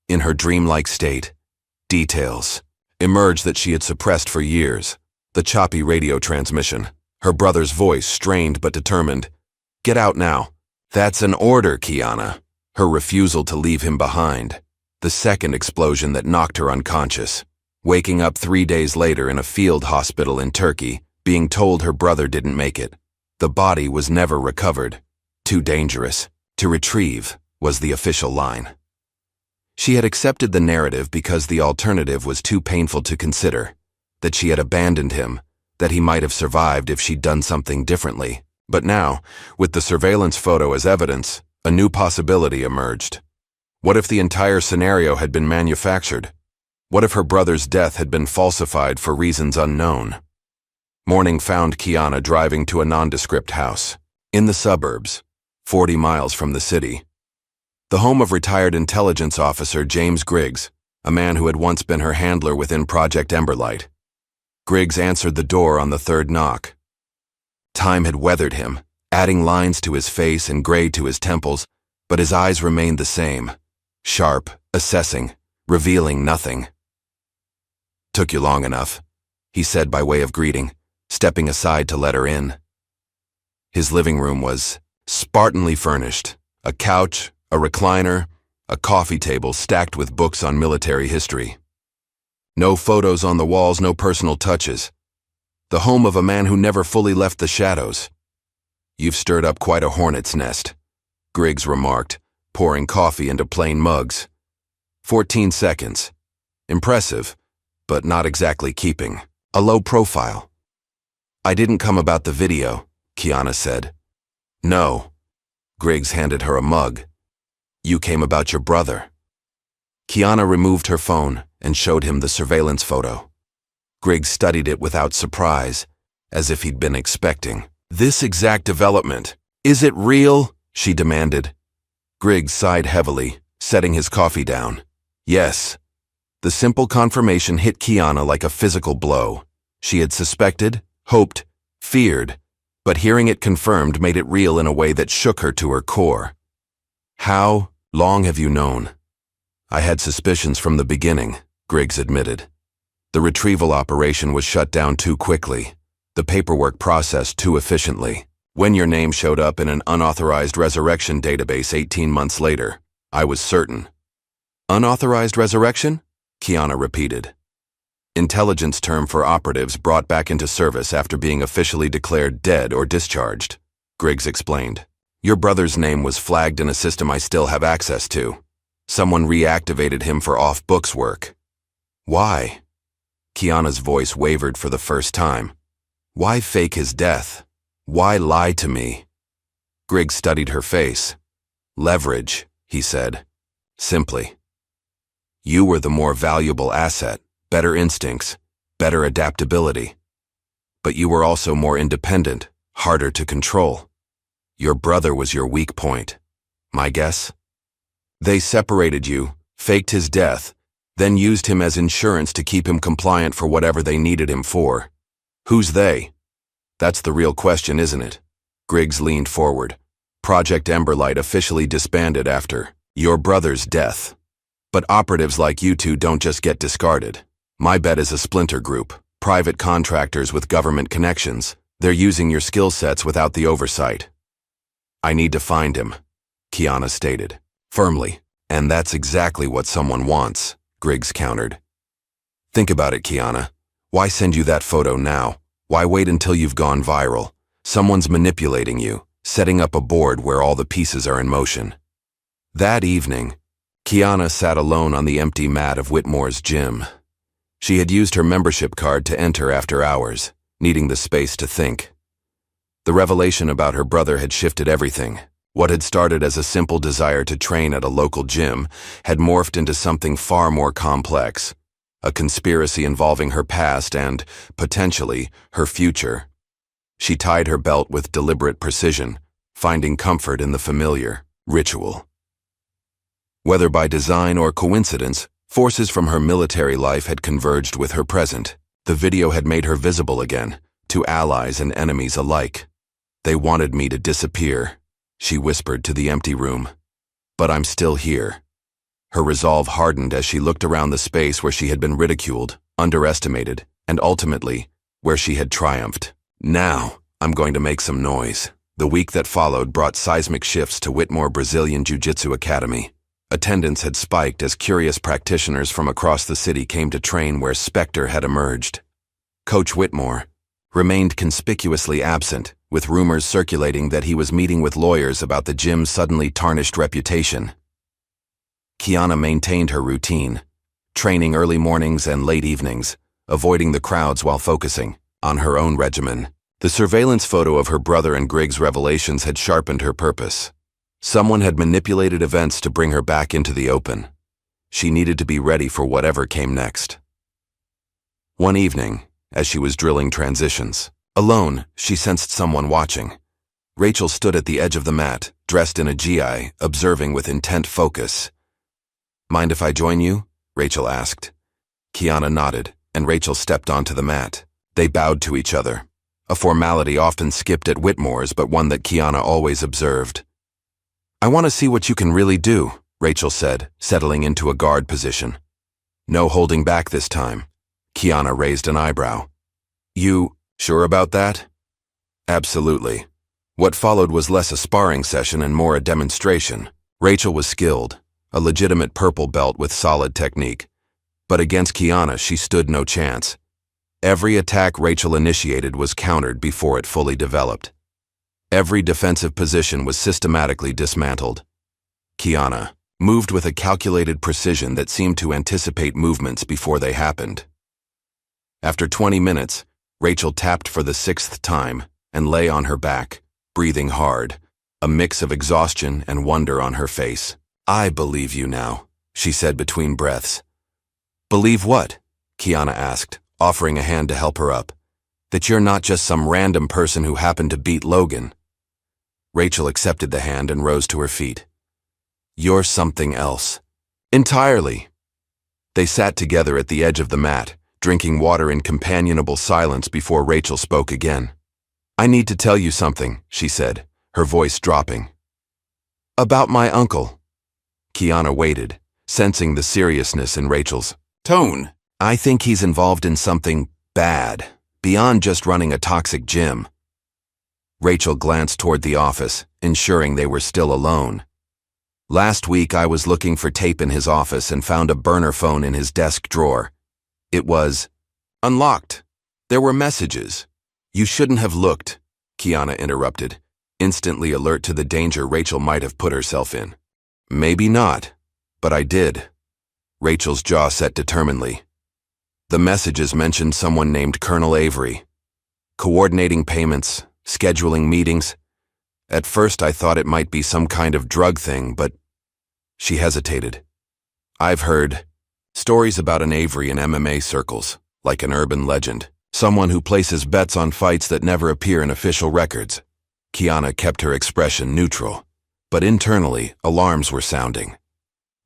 In her dreamlike state, details emerged that she had suppressed for years. The choppy radio transmission, her brother's voice strained but determined. "Get out now." "That's an order, Kiana." Her refusal to leave him behind. The second explosion that knocked her unconscious. Waking up 3 days later in a field hospital in Turkey, being told her brother didn't make it. The body was never recovered. Too dangerous to retrieve, was the official line. She had accepted the narrative because the alternative was too painful to consider, that she had abandoned him, that he might have survived if she'd done something differently. But now, with the surveillance photo as evidence, a new possibility emerged. What if the entire scenario had been manufactured? What if her brother's death had been falsified for reasons unknown? Morning found Kiana driving to a nondescript house in the suburbs, 40 miles from the city. The home of retired intelligence officer James Griggs, a man who had once been her handler within Project Emberlight. Griggs answered the door on the 3rd knock. Time had weathered him, adding lines to his face and gray to his temples, but his eyes remained the same, sharp, assessing, revealing nothing. "Took you long enough," he said by way of greeting, stepping aside to let her in. His living room was spartanly furnished, a couch, a recliner, a coffee table stacked with books on military history. No photos on the walls, no personal touches. The home of a man who never fully left the shadows. "You've stirred up quite a hornet's nest," Griggs remarked, pouring coffee into plain mugs. 14 seconds. Impressive, but not exactly keeping. A low profile. "I didn't come about the video," Kiana said. No. Griggs handed her a mug. You came about your brother. Kiana removed her phone and showed him the surveillance photo. Griggs studied it without surprise, as if he'd been expecting. This exact development. Is it real? She demanded. Griggs sighed heavily, setting his coffee down. Yes. The simple confirmation hit Kiana like a physical blow. She had suspected, hoped, feared, but hearing it confirmed made it real in a way that shook her to her core. How long have you known? I had suspicions from the beginning, Griggs admitted. The retrieval operation was shut down too quickly, the paperwork processed too efficiently. When your name showed up in an unauthorized resurrection database 18 months later, I was certain. Unauthorized resurrection? Kiana repeated. Intelligence term for operatives brought back into service after being officially declared dead or discharged, Griggs explained. Your brother's name was flagged in a system I still have access to. Someone reactivated him for off-books work. Why? Kiana's voice wavered for the first time. Why fake his death? Why lie to me? Griggs studied her face. Leverage, he said. Simply. You were the more valuable asset, better instincts, better adaptability. But you were also more independent, harder to control. Your brother was your weak point. My guess? They separated you, faked his death, then used him as insurance to keep him compliant for whatever they needed him for. Who's they? That's the real question, isn't it? Griggs leaned forward. Project Emberlight officially disbanded after your brother's death. But operatives like you two don't just get discarded. My bet is a splinter group, private contractors with government connections. They're using your skill sets without the oversight. I need to find him, Kiana stated, firmly. And that's exactly what someone wants, Griggs countered. Think about it, Kiana. Why send you that photo now? Why wait until you've gone viral? Someone's manipulating you, setting up a board where all the pieces are in motion. That evening, Kiana sat alone on the empty mat of Whitmore's gym. She had used her membership card to enter after hours, needing the space to think. The revelation about her brother had shifted everything. What had started as a simple desire to train at a local gym had morphed into something far more complex, a conspiracy involving her past and, potentially, her future. She tied her belt with deliberate precision, finding comfort in the familiar, ritual. Whether by design or coincidence, forces from her military life had converged with her present. The video had made her visible again, to allies and enemies alike. They wanted me to disappear, she whispered to the empty room. But I'm still here. Her resolve hardened as she looked around the space where she had been ridiculed, underestimated, and ultimately, where she had triumphed. Now, I'm going to make some noise. The week that followed brought seismic shifts to Whitmore Brazilian Jiu-Jitsu Academy. Attendance had spiked as curious practitioners from across the city came to train where Spectre had emerged. Coach Whitmore remained conspicuously absent, with rumors circulating that he was meeting with lawyers about the gym's suddenly tarnished reputation. Kiana maintained her routine, training early mornings and late evenings, avoiding the crowds while focusing on her own regimen. The surveillance photo of her brother and Griggs' revelations had sharpened her purpose. Someone had manipulated events to bring her back into the open. She needed to be ready for whatever came next. One evening, as she was drilling transitions, alone, she sensed someone watching. Rachel stood at the edge of the mat, dressed in a GI, observing with intent focus. Mind if I join you? Rachel asked. Kiana nodded, and Rachel stepped onto the mat. They bowed to each other, a formality often skipped at Whitmore's but one that Kiana always observed. I want to see what you can really do, Rachel said, settling into a guard position. No holding back this time. Kiana raised an eyebrow. You sure about that? Absolutely. What followed was less a sparring session and more a demonstration. Rachel was skilled, a legitimate purple belt with solid technique. But against Kiana, she stood no chance. Every attack Rachel initiated was countered before it fully developed. Every defensive position was systematically dismantled. Kiana moved with a calculated precision that seemed to anticipate movements before they happened. After 20 minutes, Rachel tapped for the 6th time and lay on her back, breathing hard, a mix of exhaustion and wonder on her face. "I believe you now," she said between breaths. "Believe what?" Kiana asked, offering a hand to help her up. "That you're not just some random person who happened to beat Logan." Rachel accepted the hand and rose to her feet. "You're something else. Entirely." They sat together at the edge of the mat, drinking water in companionable silence before Rachel spoke again. "I need to tell you something," she said, her voice dropping. "About my uncle." Kiana waited, sensing the seriousness in Rachel's tone. "I think he's involved in something bad, beyond just running a toxic gym." Rachel glanced toward the office, ensuring they were still alone. "Last week I was looking for tape in his office and found a burner phone in his desk drawer. It was unlocked. There were messages." "You shouldn't have looked," Kiana interrupted, instantly alert to the danger Rachel might have put herself in. "Maybe not, but I did." Rachel's jaw set determinedly. The messages mentioned someone named Colonel Avery. Coordinating payments, scheduling meetings. At first I thought it might be some kind of drug thing, but... She hesitated. "I've heard stories about an Avery in MMA circles, like an urban legend. Someone who places bets on fights that never appear in official records." Kiana kept her expression neutral, but internally, alarms were sounding.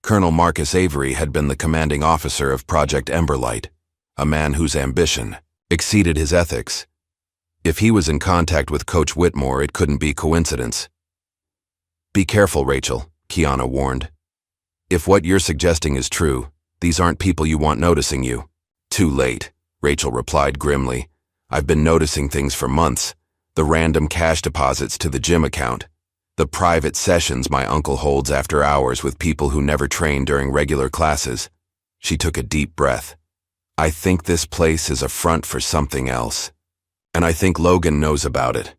Colonel Marcus Avery had been the commanding officer of Project Emberlight, a man whose ambition exceeded his ethics. If he was in contact with Coach Whitmore, it couldn't be coincidence. "Be careful, Rachel," Kiana warned. "If what you're suggesting is true, these aren't people you want noticing you." "Too late," Rachel replied grimly. "I've been noticing things for months. The random cash deposits to the gym account. The private sessions my uncle holds after hours with people who never train during regular classes." She took a deep breath. "I think this place is a front for something else. And I think Logan knows about it.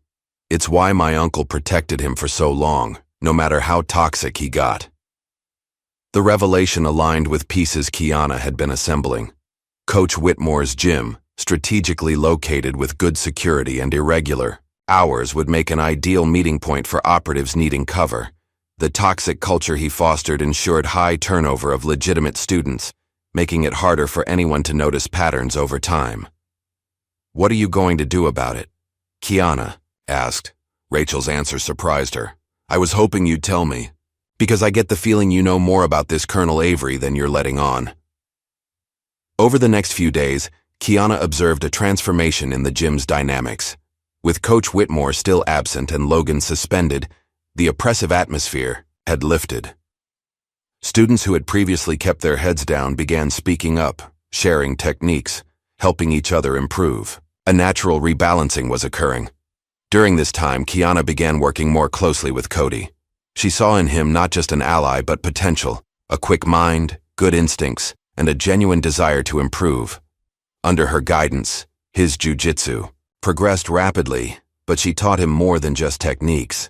It's why my uncle protected him for so long, no matter how toxic he got." The revelation aligned with pieces Kiana had been assembling. Coach Whitmore's gym, strategically located with good security and irregular hours, would make an ideal meeting point for operatives needing cover. The toxic culture he fostered ensured high turnover of legitimate students, making it harder for anyone to notice patterns over time. "What are you going to do about it?" Kiana asked. Rachel's answer surprised her. "I was hoping you'd tell me, because I get the feeling you know more about this Colonel Avery than you're letting on." Over the next few days, Kiana observed a transformation in the gym's dynamics. With Coach Whitmore still absent and Logan suspended, the oppressive atmosphere had lifted. Students who had previously kept their heads down began speaking up, sharing techniques, helping each other improve. A natural rebalancing was occurring. During this time, Kiana began working more closely with Cody. She saw in him not just an ally but potential, a quick mind, good instincts, and a genuine desire to improve. Under her guidance, his jiu-jitsu progressed rapidly, but she taught him more than just techniques.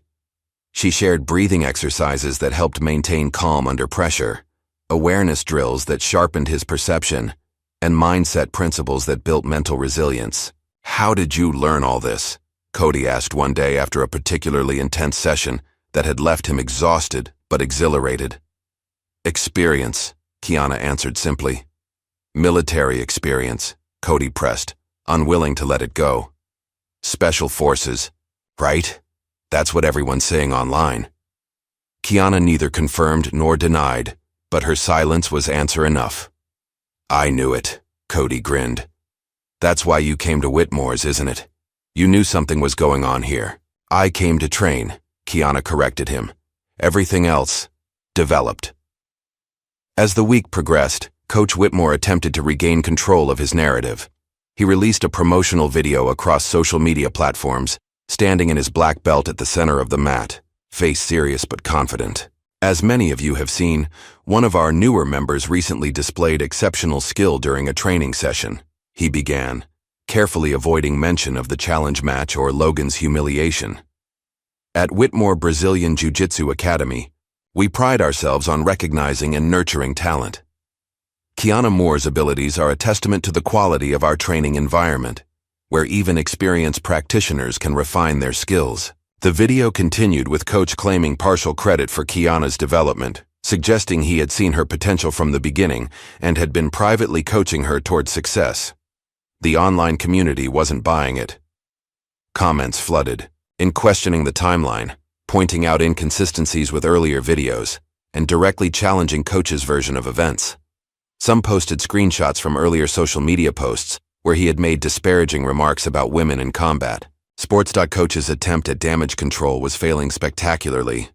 She shared breathing exercises that helped maintain calm under pressure, awareness drills that sharpened his perception, and mindset principles that built mental resilience. "How did you learn all this?" Cody asked one day after a particularly intense session that had left him exhausted but exhilarated. "Experience," Kiana answered simply. "Military experience," Cody pressed, unwilling to let it go. "Special forces, right? That's what everyone's saying online." Kiana neither confirmed nor denied, but her silence was answer enough. "I knew it," Cody grinned. "That's why you came to Whitmore's, isn't it? You knew something was going on here." "I came to train," Kiana corrected him. "Everything else developed." As the week progressed, Coach Whitmore attempted to regain control of his narrative. He released a promotional video across social media platforms, standing in his black belt at the center of the mat, face serious but confident. "As many of you have seen, one of our newer members recently displayed exceptional skill during a training session," he began, carefully avoiding mention of the challenge match or Logan's humiliation. "At Whitmore Brazilian Jiu-Jitsu Academy, we pride ourselves on recognizing and nurturing talent. Kiana Moore's abilities are a testament to the quality of our training environment, where even experienced practitioners can refine their skills. The video continued with Coach claiming partial credit for Kiana's development, suggesting he had seen her potential from the beginning and had been privately coaching her towards success. The online community wasn't buying it. Comments flooded, in questioning the timeline, pointing out inconsistencies with earlier videos, and directly challenging Coach's version of events. Some posted screenshots from earlier social media posts where he had made disparaging remarks about women in combat. Sports.Coach's attempt at damage control was failing spectacularly.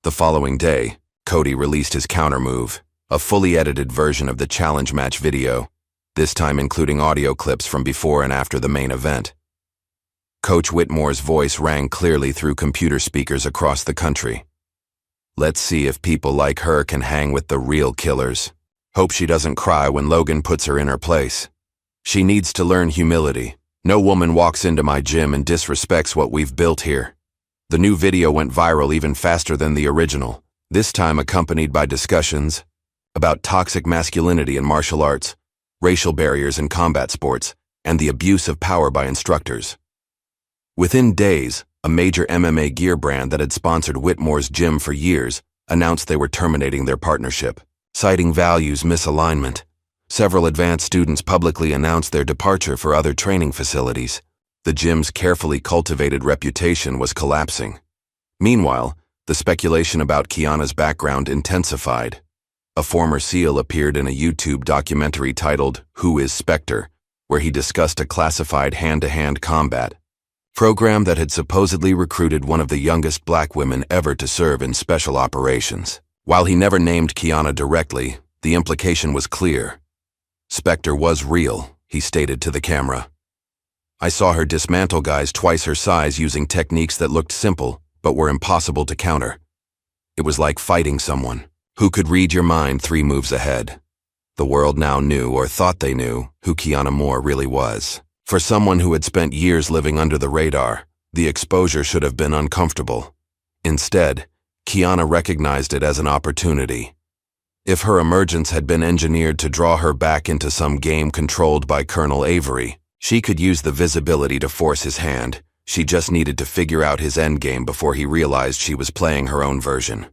The following day, Cody released his counter-move, a fully edited version of the challenge match video, this time including audio clips from before and after the main event. Coach Whitmore's voice rang clearly through computer speakers across the country. Let's see if people like her can hang with the real killers. Hope she doesn't cry when Logan puts her in her place. She needs to learn humility. No woman walks into my gym and disrespects what we've built here. The new video went viral even faster than the original, this time accompanied by discussions about toxic masculinity in martial arts, racial barriers in combat sports, and the abuse of power by instructors. Within days, a major MMA gear brand that had sponsored Whitmore's gym for years announced they were terminating their partnership, citing values misalignment. Several advanced students publicly announced their departure for other training facilities. The gym's carefully cultivated reputation was collapsing. Meanwhile, the speculation about Kiana's background intensified. A former SEAL appeared in a YouTube documentary titled Who is Spectre, where he discussed a classified hand-to-hand combat program that had supposedly recruited one of the youngest black women ever to serve in special operations. While he never named Kiana directly, the implication was clear. Spectre was real, he stated to the camera. I saw her dismantle guys twice her size using techniques that looked simple, but were impossible to counter. It was like fighting someone who could read your mind 3 moves ahead. The world now knew, or thought they knew, who Kiana Moore really was. For someone who had spent years living under the radar, the exposure should have been uncomfortable. Instead, Kiana recognized it as an opportunity. If her emergence had been engineered to draw her back into some game controlled by Colonel Avery, she could use the visibility to force his hand. She just needed to figure out his endgame before he realized she was playing her own version.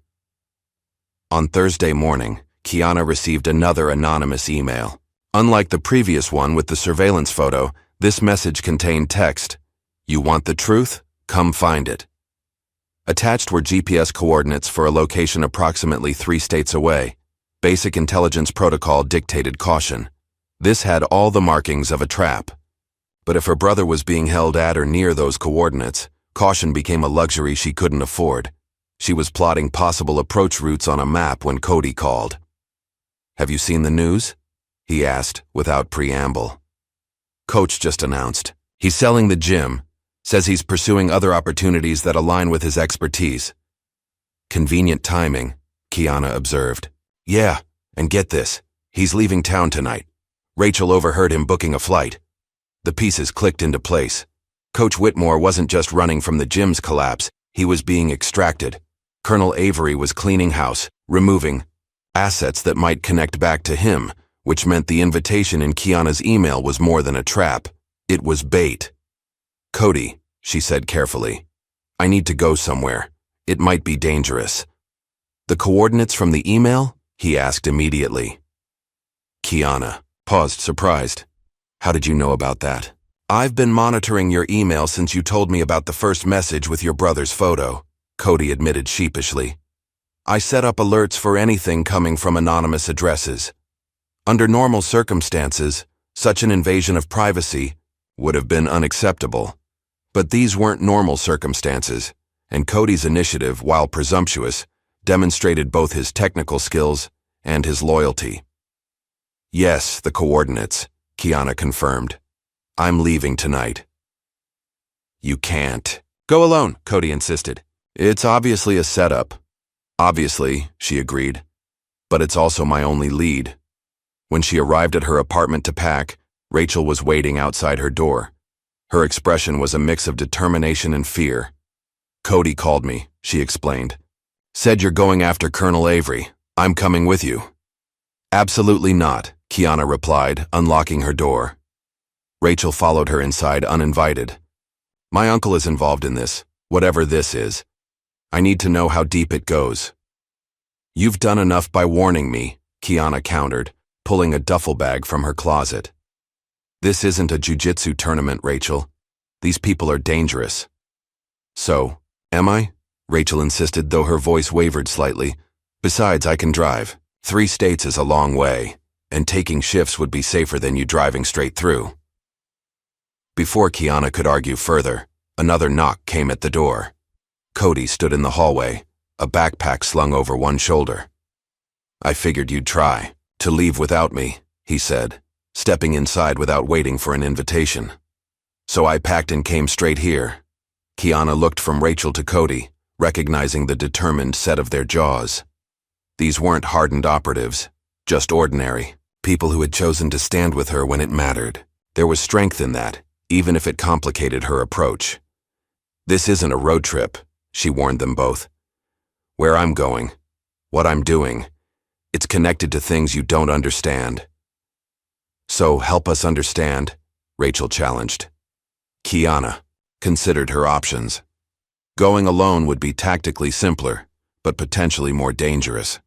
On Thursday morning, Kiana received another anonymous email. Unlike the previous one with the surveillance photo, this message contained text. You want the truth? Come find it. Attached were GPS coordinates for a location approximately 3 states away. Basic intelligence protocol dictated caution. This had all the markings of a trap. But if her brother was being held at or near those coordinates, caution became a luxury she couldn't afford. She was plotting possible approach routes on a map when Cody called. Have you seen the news? He asked, without preamble. Coach just announced. He's selling the gym, says he's pursuing other opportunities that align with his expertise. Convenient timing, Kiana observed. Yeah, and get this, he's leaving town tonight. Rachel overheard him booking a flight. The pieces clicked into place. Coach Whitmore wasn't just running from the gym's collapse, he was being extracted. Colonel Avery was cleaning house, removing assets that might connect back to him, which meant the invitation in Kiana's email was more than a trap. It was bait. Cody, she said carefully, I need to go somewhere. It might be dangerous. The coordinates from the email? He asked immediately. Kiana paused, surprised. How did you know about that? I've been monitoring your email since you told me about the first message with your brother's photo, Cody admitted sheepishly. I set up alerts for anything coming from anonymous addresses. Under normal circumstances, such an invasion of privacy would have been unacceptable. But these weren't normal circumstances, and Cody's initiative, while presumptuous, demonstrated both his technical skills and his loyalty. Yes, the coordinates, Kiana confirmed. I'm leaving tonight. You can't. Go alone, Cody insisted. It's obviously a setup. Obviously, she agreed. But it's also my only lead. When she arrived at her apartment to pack, Rachel was waiting outside her door. Her expression was a mix of determination and fear. Cody called me, she explained. Said you're going after Colonel Avery. I'm coming with you. Absolutely not, Kiana replied, unlocking her door. Rachel followed her inside uninvited. My uncle is involved in this. Whatever this is, I need to know how deep it goes. You've done enough by warning me, Kiana countered, pulling a duffel bag from her closet. This isn't a jiu-jitsu tournament, Rachel. These people are dangerous. So, am I? Rachel insisted, though her voice wavered slightly. Besides, I can drive. 3 states is a long way, and taking shifts would be safer than you driving straight through. Before Kiana could argue further, another knock came at the door. Cody stood in the hallway, a backpack slung over one shoulder. I figured you'd try to leave without me, he said, stepping inside without waiting for an invitation. So I packed and came straight here. Kiana looked from Rachel to Cody, recognizing the determined set of their jaws. These weren't hardened operatives, just ordinary, people who had chosen to stand with her when it mattered. There was strength in that, even if it complicated her approach. This isn't a road trip, she warned them both. Where I'm going, what I'm doing, it's connected to things you don't understand. So help us understand, Rachel challenged. Kiana considered her options. Going alone would be tactically simpler, but potentially more dangerous.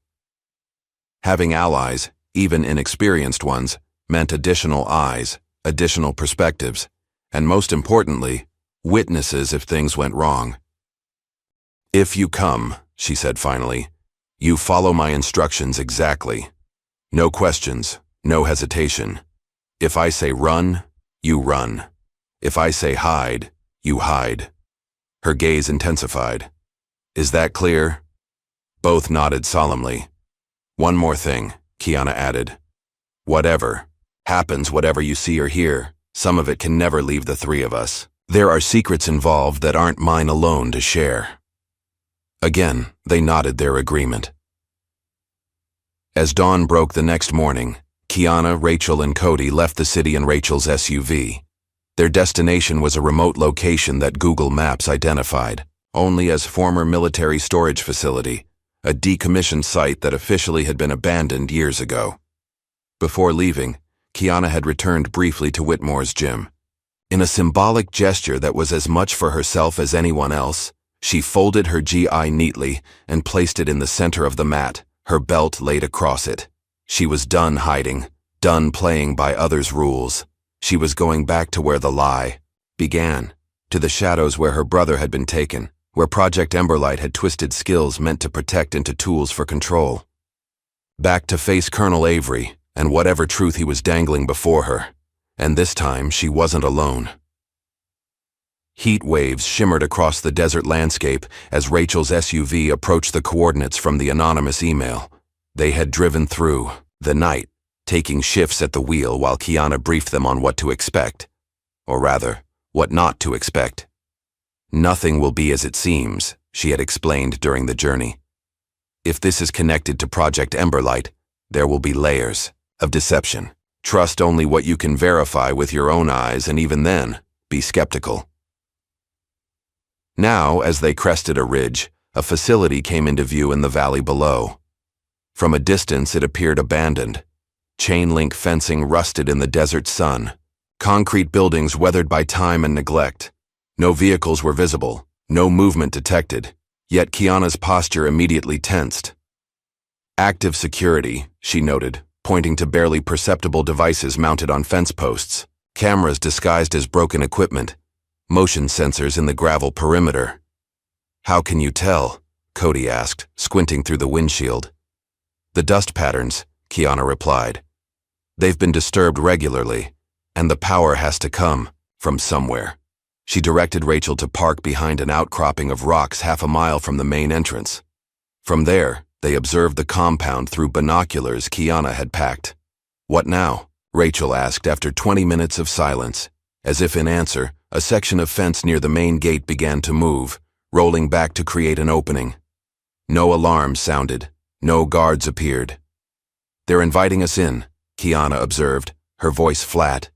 Having allies, even inexperienced ones, meant additional eyes, additional perspectives, and most importantly, witnesses if things went wrong. If you come, she said finally, you follow my instructions exactly. No questions, no hesitation. If I say run, you run. If I say hide, you hide. Her gaze intensified. Is that clear? Both nodded solemnly. One more thing, Kiana added. Whatever happens, whatever you see or hear, some of it can never leave the 3 of us. There are secrets involved that aren't mine alone to share. Again, they nodded their agreement. As dawn broke the next morning, Kiana, Rachel, and Cody left the city in Rachel's SUV. Their destination was a remote location that Google Maps identified only as former military storage facility, a decommissioned site that officially had been abandoned years ago. Before leaving, Kiana had returned briefly to Whitmore's gym. In a symbolic gesture that was as much for herself as anyone else, she folded her GI neatly and placed it in the center of the mat, her belt laid across it. She was done hiding, done playing by others' rules. She was going back to where the lie began, to the shadows where her brother had been taken, where Project Emberlight had twisted skills meant to protect into tools for control. Back to face Colonel Avery and whatever truth he was dangling before her, and this time she wasn't alone. Heat waves shimmered across the desert landscape as Rachel's SUV approached the coordinates from the anonymous email. They had driven through the night, taking shifts at the wheel while Kiana briefed them on what to expect, or rather, what not to expect. Nothing will be as it seems, she had explained during the journey. If this is connected to Project Emberlight, there will be layers of deception. Trust only what you can verify with your own eyes, and even then, be skeptical. Now, as they crested a ridge, a facility came into view in the valley below. From a distance, it appeared abandoned. Chain-link fencing rusted in the desert sun. Concrete buildings weathered by time and neglect. No vehicles were visible, no movement detected, yet Kiana's posture immediately tensed. Active security, she noted, pointing to barely perceptible devices mounted on fence posts, cameras disguised as broken equipment, motion sensors in the gravel perimeter. How can you tell? Cody asked, squinting through the windshield. The dust patterns, Kiana replied. They've been disturbed regularly, and the power has to come from somewhere. She directed Rachel to park behind an outcropping of rocks half a mile from the main entrance. From there, they observed the compound through binoculars Kiana had packed. What now? Rachel asked after 20 minutes of silence. As if in answer, a section of fence near the main gate began to move, rolling back to create an opening. No alarms sounded. No guards appeared. They're inviting us in, Kiana observed, her voice flat.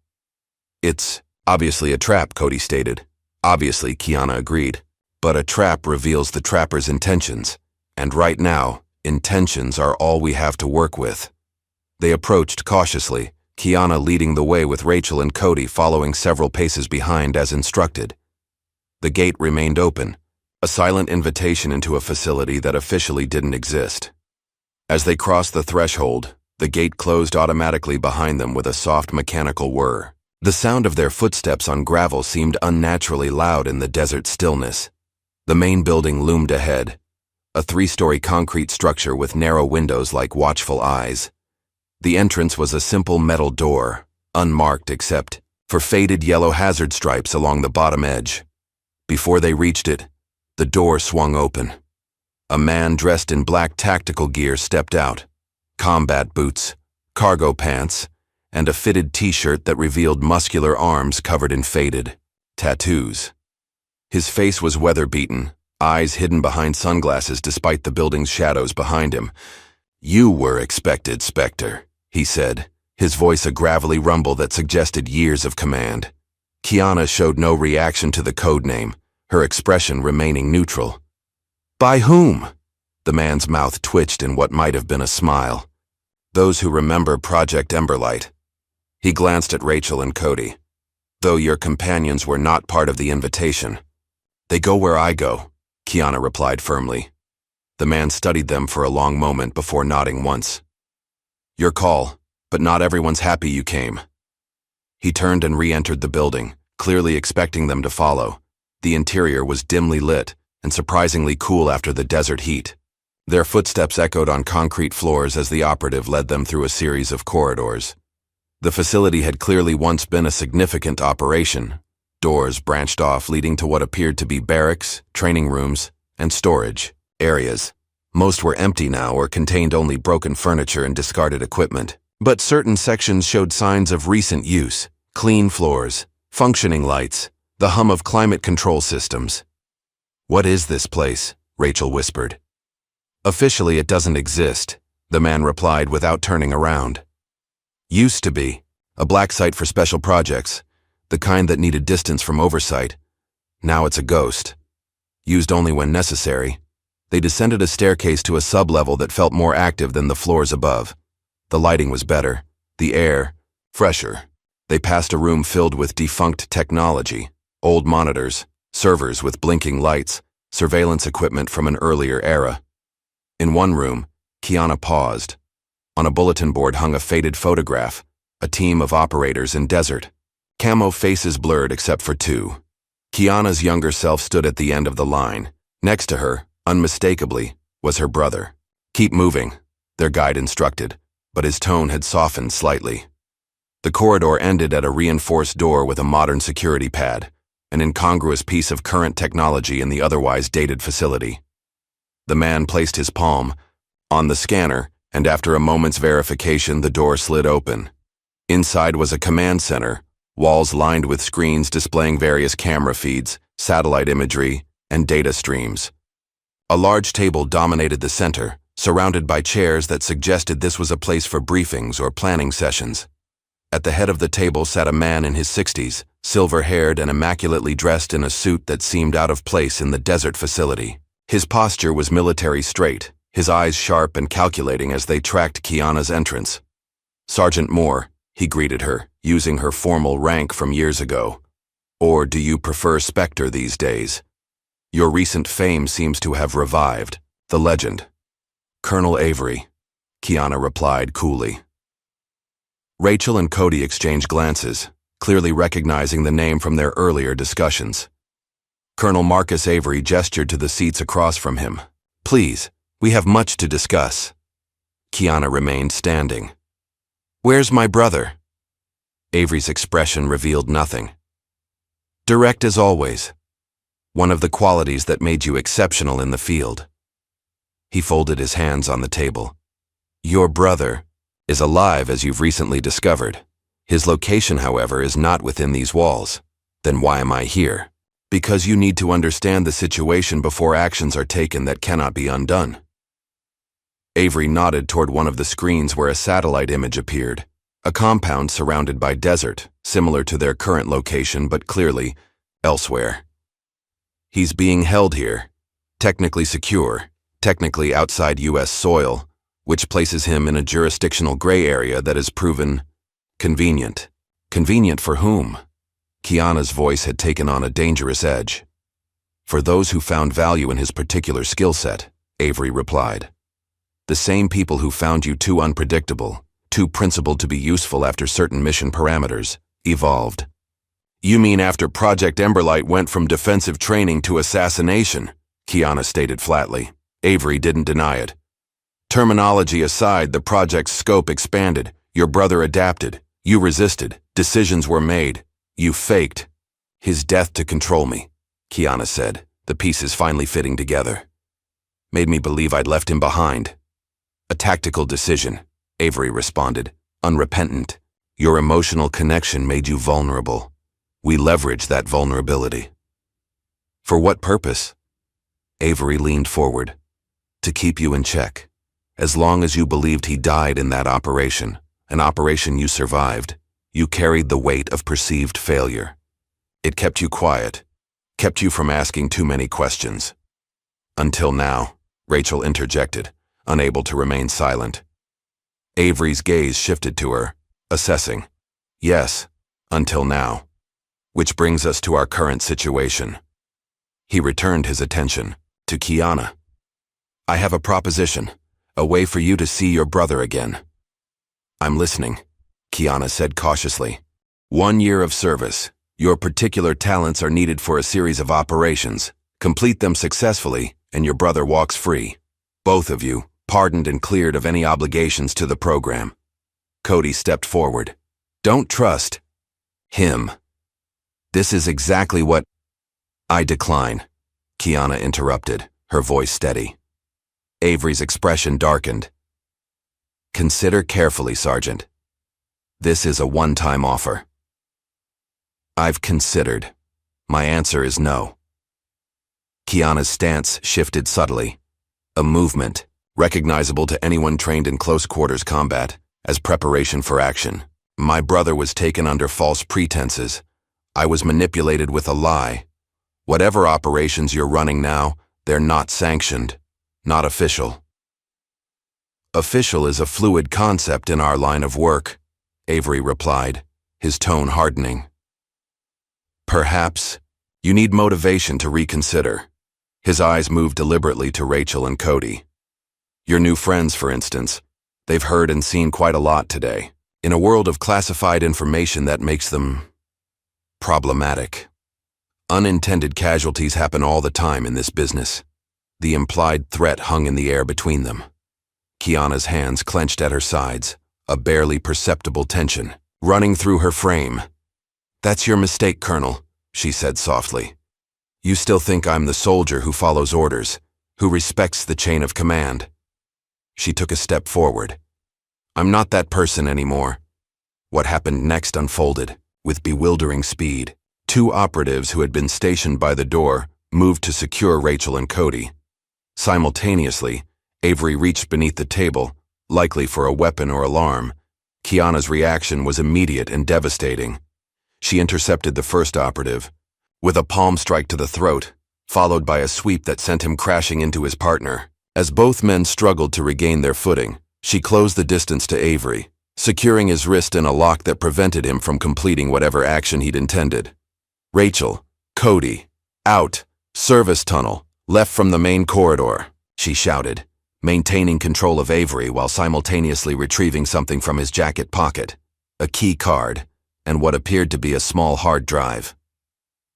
It's obviously a trap, Cody stated. Obviously, Kiana agreed. But a trap reveals the trapper's intentions, and right now, intentions are all we have to work with. They approached cautiously, Kiana leading the way with Rachel and Cody following several paces behind as instructed. The gate remained open, a silent invitation into a facility that officially didn't exist. As they crossed the threshold, the gate closed automatically behind them with a soft mechanical whir. The sound of their footsteps on gravel seemed unnaturally loud in the desert stillness. The main building loomed ahead, a 3-story concrete structure with narrow windows like watchful eyes. The entrance was a simple metal door, unmarked except for faded yellow hazard stripes along the bottom edge. Before they reached it, the door swung open. A man dressed in black tactical gear stepped out, combat boots, cargo pants, and a fitted t-shirt that revealed muscular arms covered in faded tattoos. His face was weather-beaten, eyes hidden behind sunglasses despite the building's shadows behind him. "You were expected, Spectre," he said, his voice a gravelly rumble that suggested years of command. Kiana showed no reaction to the code name, her expression remaining neutral. "By whom?" The man's mouth twitched in what might have been a smile. "Those who remember Project Emberlight." He glanced at Rachel and Cody. "Though your companions were not part of the invitation." "They go where I go," Kiana replied firmly. The man studied them for a long moment before nodding once. "Your call, but not everyone's happy you came." He turned and re-entered the building, clearly expecting them to follow. The interior was dimly lit and surprisingly cool after the desert heat. Their footsteps echoed on concrete floors as the operative led them through a series of corridors. The facility had clearly once been a significant operation. Doors branched off leading to what appeared to be barracks, training rooms, and storage areas. Most were empty now or contained only broken furniture and discarded equipment. But certain sections showed signs of recent use: clean floors, functioning lights, the hum of climate control systems. "What is this place?" Rachel whispered. "Officially it doesn't exist," the man replied without turning around. "Used to be. A black site for special projects, the kind that needed distance from oversight. Now it's a ghost. Used only when necessary." They descended a staircase to a sub-level that felt more active than the floors above. The lighting was better, the air fresher. They passed a room filled with defunct technology, old monitors, servers with blinking lights, surveillance equipment from an earlier era. In one room, Kiana paused. On a bulletin board hung a faded photograph, a team of operators in desert. Camo faces blurred except for two. Kiana's younger self stood at the end of the line. Next to her, unmistakably, was her brother. "Keep moving," their guide instructed, but his tone had softened slightly. The corridor ended at a reinforced door with a modern security pad, an incongruous piece of current technology in the otherwise dated facility. The man placed his palm on the scanner, and after a moment's verification, the door slid open. Inside was a command center, walls lined with screens displaying various camera feeds, satellite imagery, and data streams. A large table dominated the center, surrounded by chairs that suggested this was a place for briefings or planning sessions. At the head of the table sat a man in his 60s, silver-haired and immaculately dressed in a suit that seemed out of place in the desert facility. His posture was military straight, his eyes sharp and calculating as they tracked Kiana's entrance. "Sergeant Moore," he greeted her, using her formal rank from years ago. "Or do you prefer Spectre these days? Your recent fame seems to have revived the legend." "Colonel Avery," Kiana replied coolly. Rachel and Cody exchanged glances, clearly recognizing the name from their earlier discussions. Colonel Marcus Avery gestured to the seats across from him. "Please, we have much to discuss." Kiana remained standing. "Where's my brother?" Avery's expression revealed nothing. "Direct as always. One of the qualities that made you exceptional in the field." He folded his hands on the table. "Your brother is alive, as you've recently discovered. His location, however, is not within these walls. Then why am I here? Because you need to understand the situation before actions are taken that cannot be undone." Avery nodded toward one of the screens where a satellite image appeared, a compound surrounded by desert, similar to their current location but clearly elsewhere. "He's being held here, technically secure, technically outside U.S. soil, which places him in a jurisdictional gray area that is proven convenient." "Convenient for whom?" Kiana's voice had taken on a dangerous edge. For those who found value in his particular skill set, Avery replied. The same people who found you too unpredictable, too principled to be useful after certain mission parameters, evolved. You mean after Project Emberlight went from defensive training to assassination? Kiana stated flatly. Avery didn't deny it. Terminology aside, the project's scope expanded. Your brother adapted. You resisted. Decisions were made. You faked. His death to control me, Kiana said, the pieces finally fitting together. Made me believe I'd left him behind. A tactical decision, Avery responded, unrepentant. Your emotional connection made you vulnerable. We leveraged that vulnerability. For what purpose? Avery leaned forward. To keep you in check. As long as you believed he died in that operation, an operation you survived, you carried the weight of perceived failure. It kept you quiet, kept you from asking too many questions. Until now, Rachel interjected, unable to remain silent. Avery's gaze shifted to her, assessing. Yes, until now. Which brings us to our current situation. He returned his attention to Kiana. I have a proposition, a way for you to see your brother again. I'm listening, Kiana said cautiously. 1 year of service. Your particular talents are needed for a series of operations. Complete them successfully, and your brother walks free. Both of you, pardoned and cleared of any obligations to the program. Cody stepped forward. Don't trust him. This is exactly what... I decline, Kiana interrupted, her voice steady. Avery's expression darkened. Consider carefully, Sergeant. This is a one-time offer. I've considered. My answer is no. Kiana's stance shifted subtly. A movement, recognizable to anyone trained in close-quarters combat, as preparation for action. My brother was taken under false pretenses. I was manipulated with a lie. Whatever operations you're running now, they're not sanctioned, not official. Official is a fluid concept in our line of work, Avery replied, his tone hardening. Perhaps you need motivation to reconsider. His eyes moved deliberately to Rachel and Cody. Your new friends, for instance, they've heard and seen quite a lot today, in a world of classified information that makes them problematic. Unintended casualties happen all the time in this business. The implied threat hung in the air between them. Kiana's hands clenched at her sides, a barely perceptible tension running through her frame. That's your mistake, Colonel, she said softly. You still think I'm the soldier who follows orders, who respects the chain of command. She took a step forward. I'm not that person anymore. What happened next unfolded, with bewildering speed. 2 operatives who had been stationed by the door moved to secure Rachel and Cody. Simultaneously, Avery reached beneath the table, likely for a weapon or alarm. Kiana's reaction was immediate and devastating. She intercepted the first operative, with a palm strike to the throat, followed by a sweep that sent him crashing into his partner. As both men struggled to regain their footing, she closed the distance to Avery, securing his wrist in a lock that prevented him from completing whatever action he'd intended. Rachel, Cody, out, service tunnel, left from the main corridor, she shouted, maintaining control of Avery while simultaneously retrieving something from his jacket pocket, a key card, and what appeared to be a small hard drive.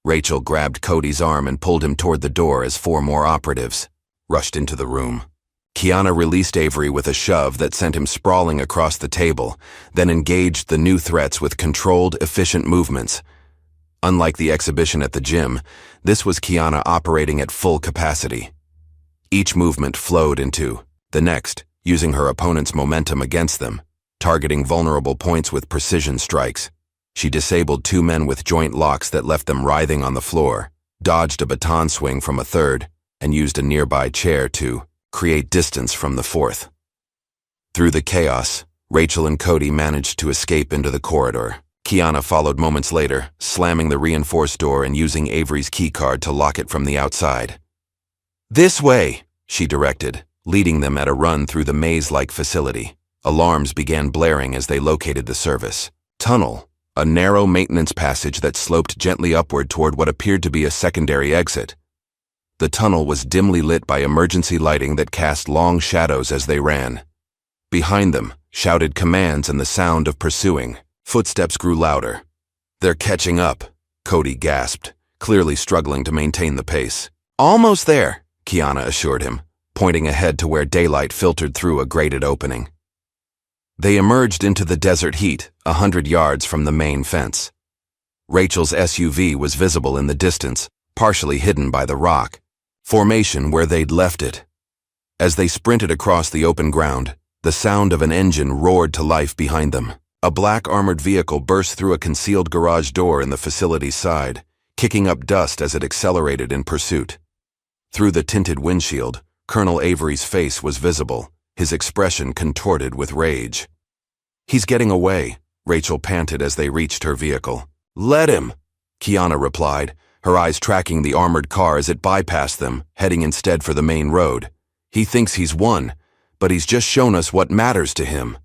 Rachel grabbed Cody's arm and pulled him toward the door as 4 more operatives rushed into the room. Kiana released Avery with a shove that sent him sprawling across the table, then engaged the new threats with controlled, efficient movements. Unlike the exhibition at the gym, this was Kiana operating at full capacity. Each movement flowed into the next, using her opponent's momentum against them, targeting vulnerable points with precision strikes. She disabled 2 men with joint locks that left them writhing on the floor, dodged a baton swing from a third, and used a nearby chair to create distance from the fourth. Through the chaos, Rachel and Cody managed to escape into the corridor. Kiana followed moments later, slamming the reinforced door and using Avery's keycard to lock it from the outside. This way, she directed, leading them at a run through the maze-like facility. Alarms began blaring as they located the service tunnel, a narrow maintenance passage that sloped gently upward toward what appeared to be a secondary exit. The tunnel was dimly lit by emergency lighting that cast long shadows as they ran. Behind them, shouted commands and the sound of pursuing. Footsteps grew louder. "They're catching up," Cody gasped, clearly struggling to maintain the pace. "Almost there," Kiana assured him, pointing ahead to where daylight filtered through a grated opening. They emerged into the desert heat, 100 yards from the main fence. Rachel's SUV was visible in the distance, partially hidden by the rock formation where they'd left it. As they sprinted across the open ground, the sound of an engine roared to life behind them. A black armored vehicle burst through a concealed garage door in the facility's side, kicking up dust as it accelerated in pursuit. Through the tinted windshield, Colonel Avery's face was visible, his expression contorted with rage. "He's getting away," Rachel panted as they reached her vehicle. "Let him," Kiana replied, her eyes tracking the armored car as it bypassed them, heading instead for the main road. "He thinks he's won, but he's just shown us what matters to him."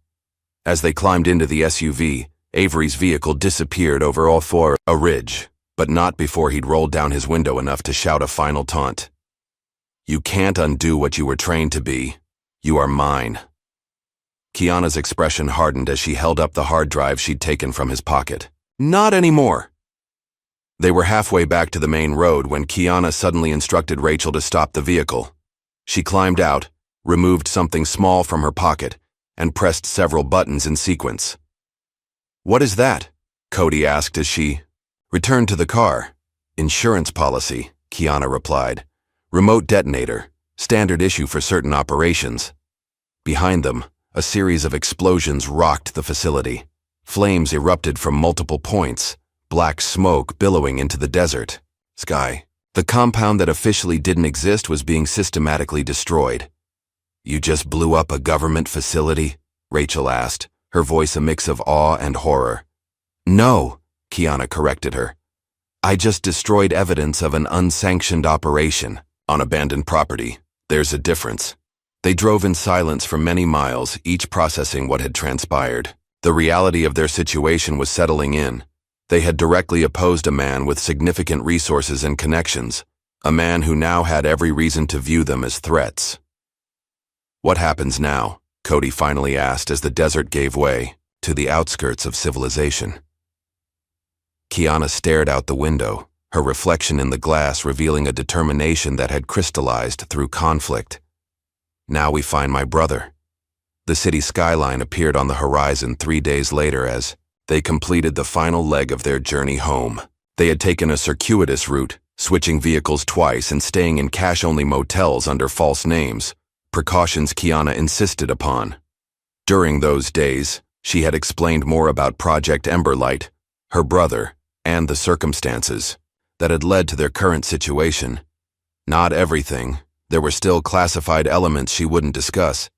As they climbed into the SUV, Avery's vehicle disappeared over a ridge, but not before he'd rolled down his window enough to shout a final taunt. "You can't undo what you were trained to be. You are mine." Kiana's expression hardened as she held up the hard drive she'd taken from his pocket. "Not anymore." They were halfway back to the main road when Kiana suddenly instructed Rachel to stop the vehicle. She climbed out, removed something small from her pocket, and pressed several buttons in sequence. "What is that?" Cody asked as she returned to the car. "Insurance policy," Kiana replied. "Remote detonator, standard issue for certain operations." Behind them, a series of explosions rocked the facility. Flames erupted from multiple points, black smoke billowing into the desert sky. The compound that officially didn't exist was being systematically destroyed. "You just blew up a government facility?" Rachel asked, her voice a mix of awe and horror. "No," Kiana corrected her. "I just destroyed evidence of an unsanctioned operation on abandoned property. There's a difference." They drove in silence for many miles, each processing what had transpired. The reality of their situation was settling in. They had directly opposed a man with significant resources and connections, a man who now had every reason to view them as threats. "What happens now?" Cody finally asked as the desert gave way to the outskirts of civilization. Kiana stared out the window, her reflection in the glass revealing a determination that had crystallized through conflict. "Now we find my brother." The city skyline appeared on the horizon 3 days later as they completed the final leg of their journey home. They had taken a circuitous route, switching vehicles twice and staying in cash-only motels under false names, precautions Kiana insisted upon. During those days, she had explained more about Project Emberlight, her brother, and the circumstances that had led to their current situation. Not everything. There were still classified elements she wouldn't discuss,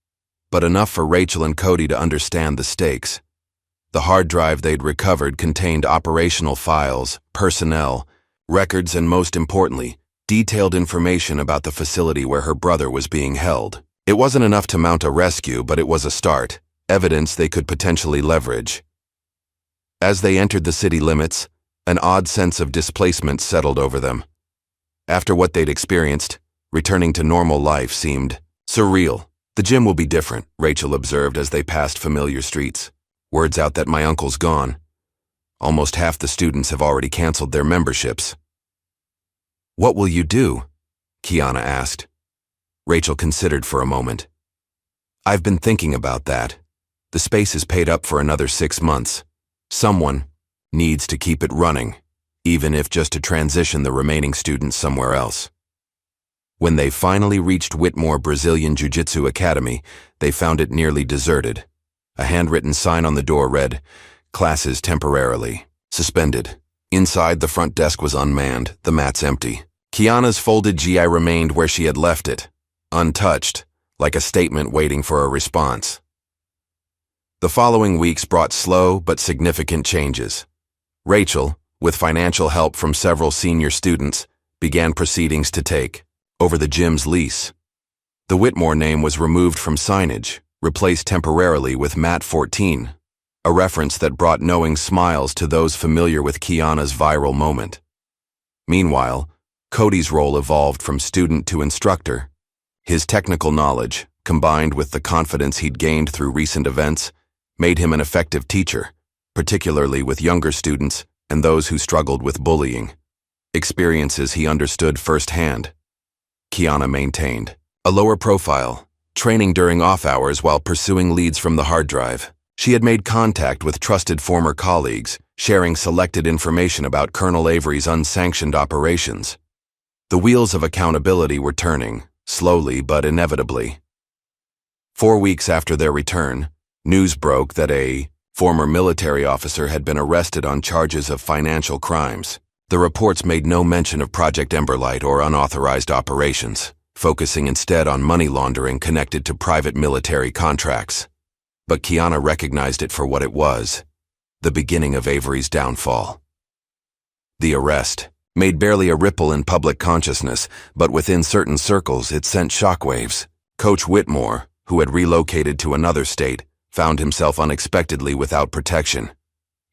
but enough for Rachel and Cody to understand the stakes. The hard drive they'd recovered contained operational files, personnel, records, and most importantly, detailed information about the facility where her brother was being held. It wasn't enough to mount a rescue, but it was a start, evidence they could potentially leverage. As they entered the city limits, an odd sense of displacement settled over them. After what they'd experienced, returning to normal life seemed surreal. "The gym will be different," Rachel observed as they passed familiar streets. "Word's out that my uncle's gone. Almost half the students have already canceled their memberships." "What will you do?" Kiana asked. Rachel considered for a moment. "I've been thinking about that. The space is paid up for another 6 months. Someone needs to keep it running, even if just to transition the remaining students somewhere else." When they finally reached Whitmore Brazilian Jiu-Jitsu Academy, they found it nearly deserted. A handwritten sign on the door read, "Classes temporarily suspended." Inside, the front desk was unmanned, the mats empty. Kiana's folded GI remained where she had left it, untouched, like a statement waiting for a response. The following weeks brought slow but significant changes. Rachel, with financial help from several senior students, began proceedings to take over the gym's lease. The Whitmore name was removed from signage, replaced temporarily with Mat 14, a reference that brought knowing smiles to those familiar with Kiana's viral moment. Meanwhile, Cody's role evolved from student to instructor. His technical knowledge, combined with the confidence he'd gained through recent events, made him an effective teacher, particularly with younger students and those who struggled with bullying. Experiences he understood firsthand. Kiana maintained a lower profile, training during off hours while pursuing leads from the hard drive. She had made contact with trusted former colleagues, sharing selected information about Colonel Avery's unsanctioned operations. The wheels of accountability were turning, slowly but inevitably. 4 weeks after their return, news broke that a former military officer had been arrested on charges of financial crimes. The reports made no mention of Project Emberlight or unauthorized operations, focusing instead on money laundering connected to private military contracts. But Kiana recognized it for what it was, the beginning of Avery's downfall. The arrest made barely a ripple in public consciousness, but within certain circles it sent shockwaves. Coach Whitmore, who had relocated to another state, found himself unexpectedly without protection.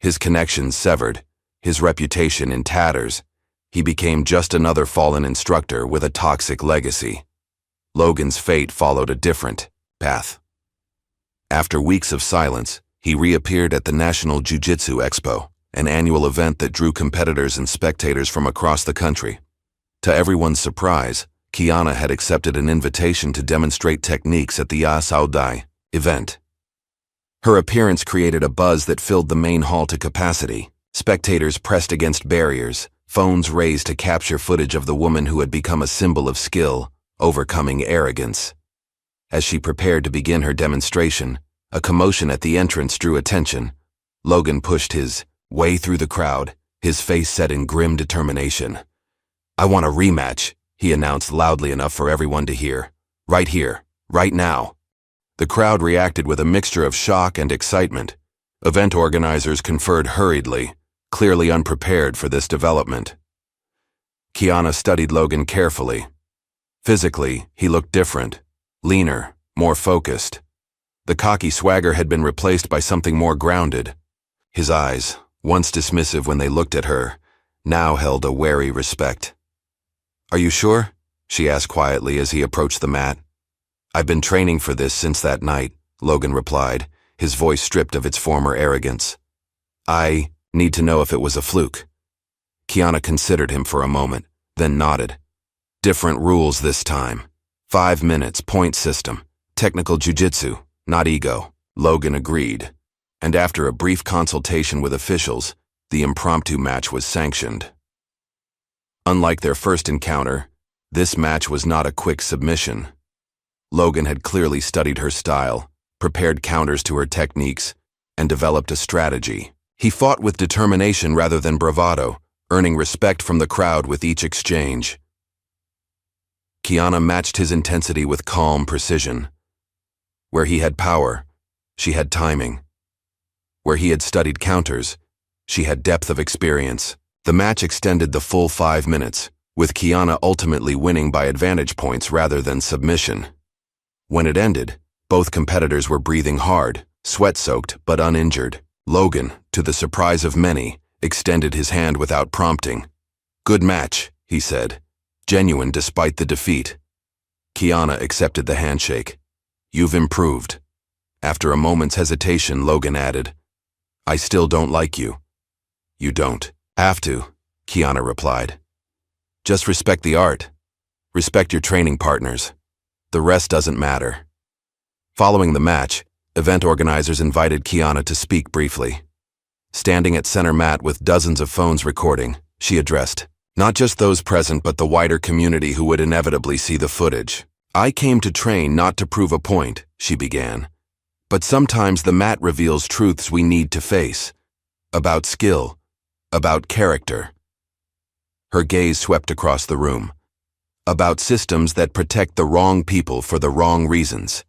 His connections severed, his reputation in tatters. He became just another fallen instructor with a toxic legacy. Logan's fate followed a different path. After weeks of silence, he reappeared at the National Jiu-Jitsu Expo, an annual event that drew competitors and spectators from across the country. To everyone's surprise, Kiana had accepted an invitation to demonstrate techniques at the Saudai event. Her appearance created a buzz that filled the main hall to capacity. Spectators pressed against barriers, phones raised to capture footage of the woman who had become a symbol of skill, overcoming arrogance. As she prepared to begin her demonstration, a commotion at the entrance drew attention. Logan pushed his way through the crowd, his face set in grim determination. "I want a rematch," he announced loudly enough for everyone to hear. "Right here, right now." The crowd reacted with a mixture of shock and excitement. Event organizers conferred hurriedly, clearly unprepared for this development. Kiana studied Logan carefully. Physically, he looked different, leaner, more focused. The cocky swagger had been replaced by something more grounded. His eyes, once dismissive when they looked at her, now held a wary respect. "Are you sure?" she asked quietly as he approached the mat. "I've been training for this since that night," Logan replied, his voice stripped of its former arrogance. "I need to know if it was a fluke." Kiana considered him for a moment, then nodded. "Different rules this time. 5 minutes, point system, technical jiu-jitsu, not ego." Logan agreed, and after a brief consultation with officials, the impromptu match was sanctioned. Unlike their first encounter, this match was not a quick submission. Logan had clearly studied her style, prepared counters to her techniques, and developed a strategy. He fought with determination rather than bravado, earning respect from the crowd with each exchange. Kiana matched his intensity with calm precision. Where he had power, she had timing. Where he had studied counters, she had depth of experience. The match extended the full 5 minutes, with Kiana ultimately winning by advantage points rather than submission. When it ended, both competitors were breathing hard, sweat-soaked but uninjured. Logan, to the surprise of many, extended his hand without prompting. "Good match," he said, genuine despite the defeat. Kiana accepted the handshake. "You've improved." After a moment's hesitation, Logan added, "I still don't like you." "You don't have to," Kiana replied. "Just respect the art. Respect your training partners. The rest doesn't matter." Following the match, event organizers invited Kiana to speak briefly. Standing at center mat with dozens of phones recording, she addressed not just those present but the wider community who would inevitably see the footage. "I came to train not to prove a point," she began. "But sometimes the mat reveals truths we need to face. About skill, about character." Her gaze swept across the room. "About systems that protect the wrong people for the wrong reasons."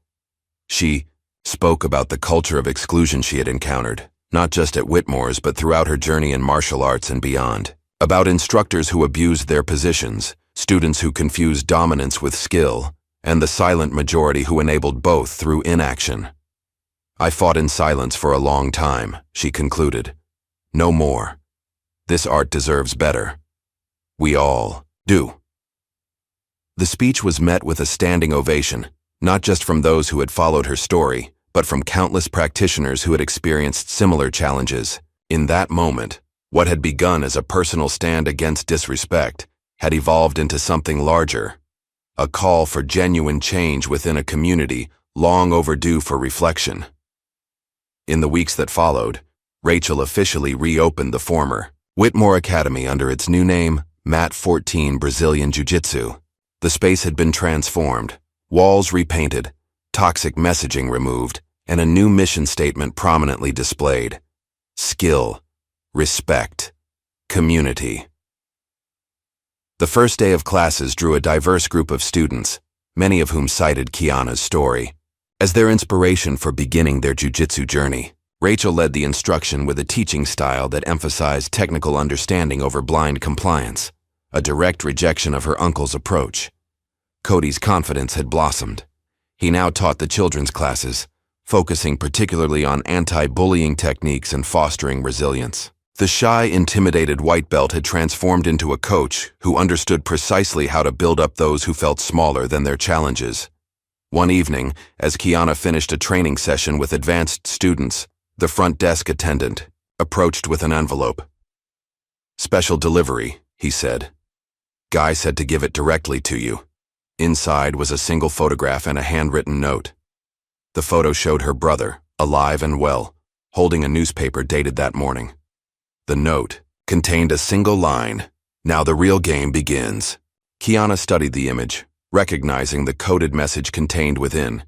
She spoke about the culture of exclusion she had encountered, not just at Whitmore's but throughout her journey in martial arts and beyond. About instructors who abused their positions, students who confused dominance with skill, and the silent majority who enabled both through inaction. "I fought in silence for a long time," she concluded. "No more. This art deserves better. We all do." The speech was met with a standing ovation, not just from those who had followed her story, but from countless practitioners who had experienced similar challenges. In that moment, what had begun as a personal stand against disrespect had evolved into something larger, a call for genuine change within a community long overdue for reflection. In the weeks that followed, Rachel officially reopened the former Whitmore Academy under its new name, Mat 14 Brazilian Jiu-Jitsu. The space had been transformed, walls repainted, toxic messaging removed, and a new mission statement prominently displayed: skill, respect, community. The first day of classes drew a diverse group of students, many of whom cited Kiana's story as their inspiration for beginning their jiu-jitsu journey. Rachel led the instruction with a teaching style that emphasized technical understanding over blind compliance, a direct rejection of her uncle's approach. Cody's confidence had blossomed. He now taught the children's classes, focusing particularly on anti-bullying techniques and fostering resilience. The shy, intimidated white belt had transformed into a coach who understood precisely how to build up those who felt smaller than their challenges. One evening, as Kiana finished a training session with advanced students, the front desk attendant approached with an envelope. "Special delivery," he said. "Guy said to give it directly to you." Inside was a single photograph and a handwritten note. The photo showed her brother, alive and well, holding a newspaper dated that morning. The note contained a single line: "Now the real game begins." Kiana studied the image, recognizing the coded message contained within: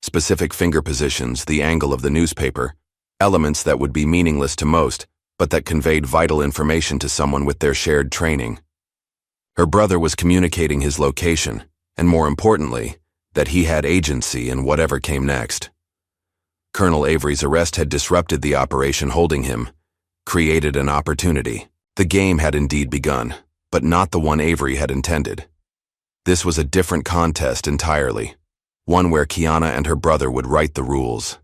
specific finger positions, the angle of the newspaper, elements that would be meaningless to most, but that conveyed vital information to someone with their shared training. Her brother was communicating his location, and more importantly, that he had agency in whatever came next. Colonel Avery's arrest had disrupted the operation holding him, created an opportunity. The game had indeed begun, but not the one Avery had intended. This was a different contest entirely, one where Kiana and her brother would write the rules.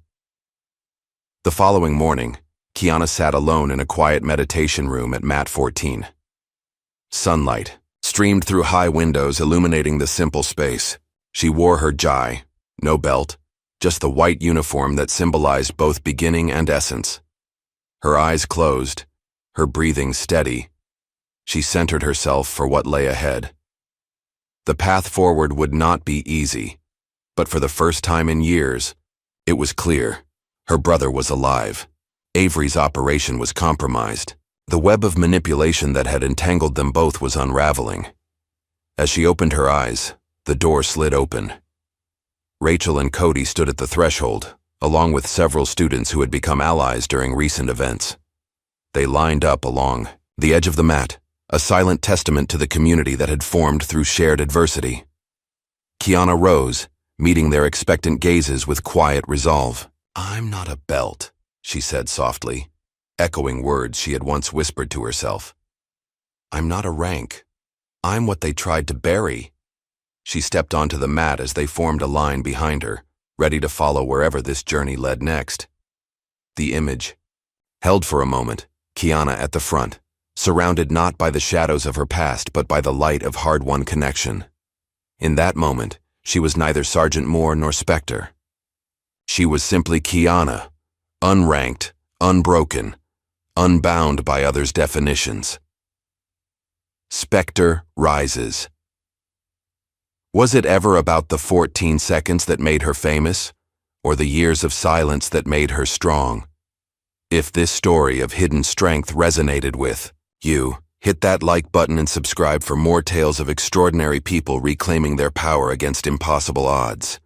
The following morning, Kiana sat alone in a quiet meditation room at Mat 14. Sunlight streamed through high windows, illuminating the simple space. She wore her jai, no belt, just the white uniform that symbolized both beginning and essence. Her eyes closed, her breathing steady. She centered herself for what lay ahead. The path forward would not be easy, but for the first time in years, it was clear. Her brother was alive. Avery's operation was compromised. The web of manipulation that had entangled them both was unraveling. As she opened her eyes, the door slid open. Rachel and Cody stood at the threshold, along with several students who had become allies during recent events. They lined up along the edge of the mat, a silent testament to the community that had formed through shared adversity. Kiana rose, meeting their expectant gazes with quiet resolve. "I'm not a belt," she said softly, echoing words she had once whispered to herself. "I'm not a rank. I'm what they tried to bury." She stepped onto the mat as they formed a line behind her, ready to follow wherever this journey led next. The image held for a moment, Kiana at the front, surrounded not by the shadows of her past but by the light of hard-won connection. In that moment, she was neither Sergeant Moore nor Spectre. She was simply Kiana, unranked, unbroken, unbound by others' definitions. Spectre rises. Was it ever about the 14 seconds that made her famous, or the years of silence that made her strong? If this story of hidden strength resonated with you, hit that like button and subscribe for more tales of extraordinary people reclaiming their power against impossible odds.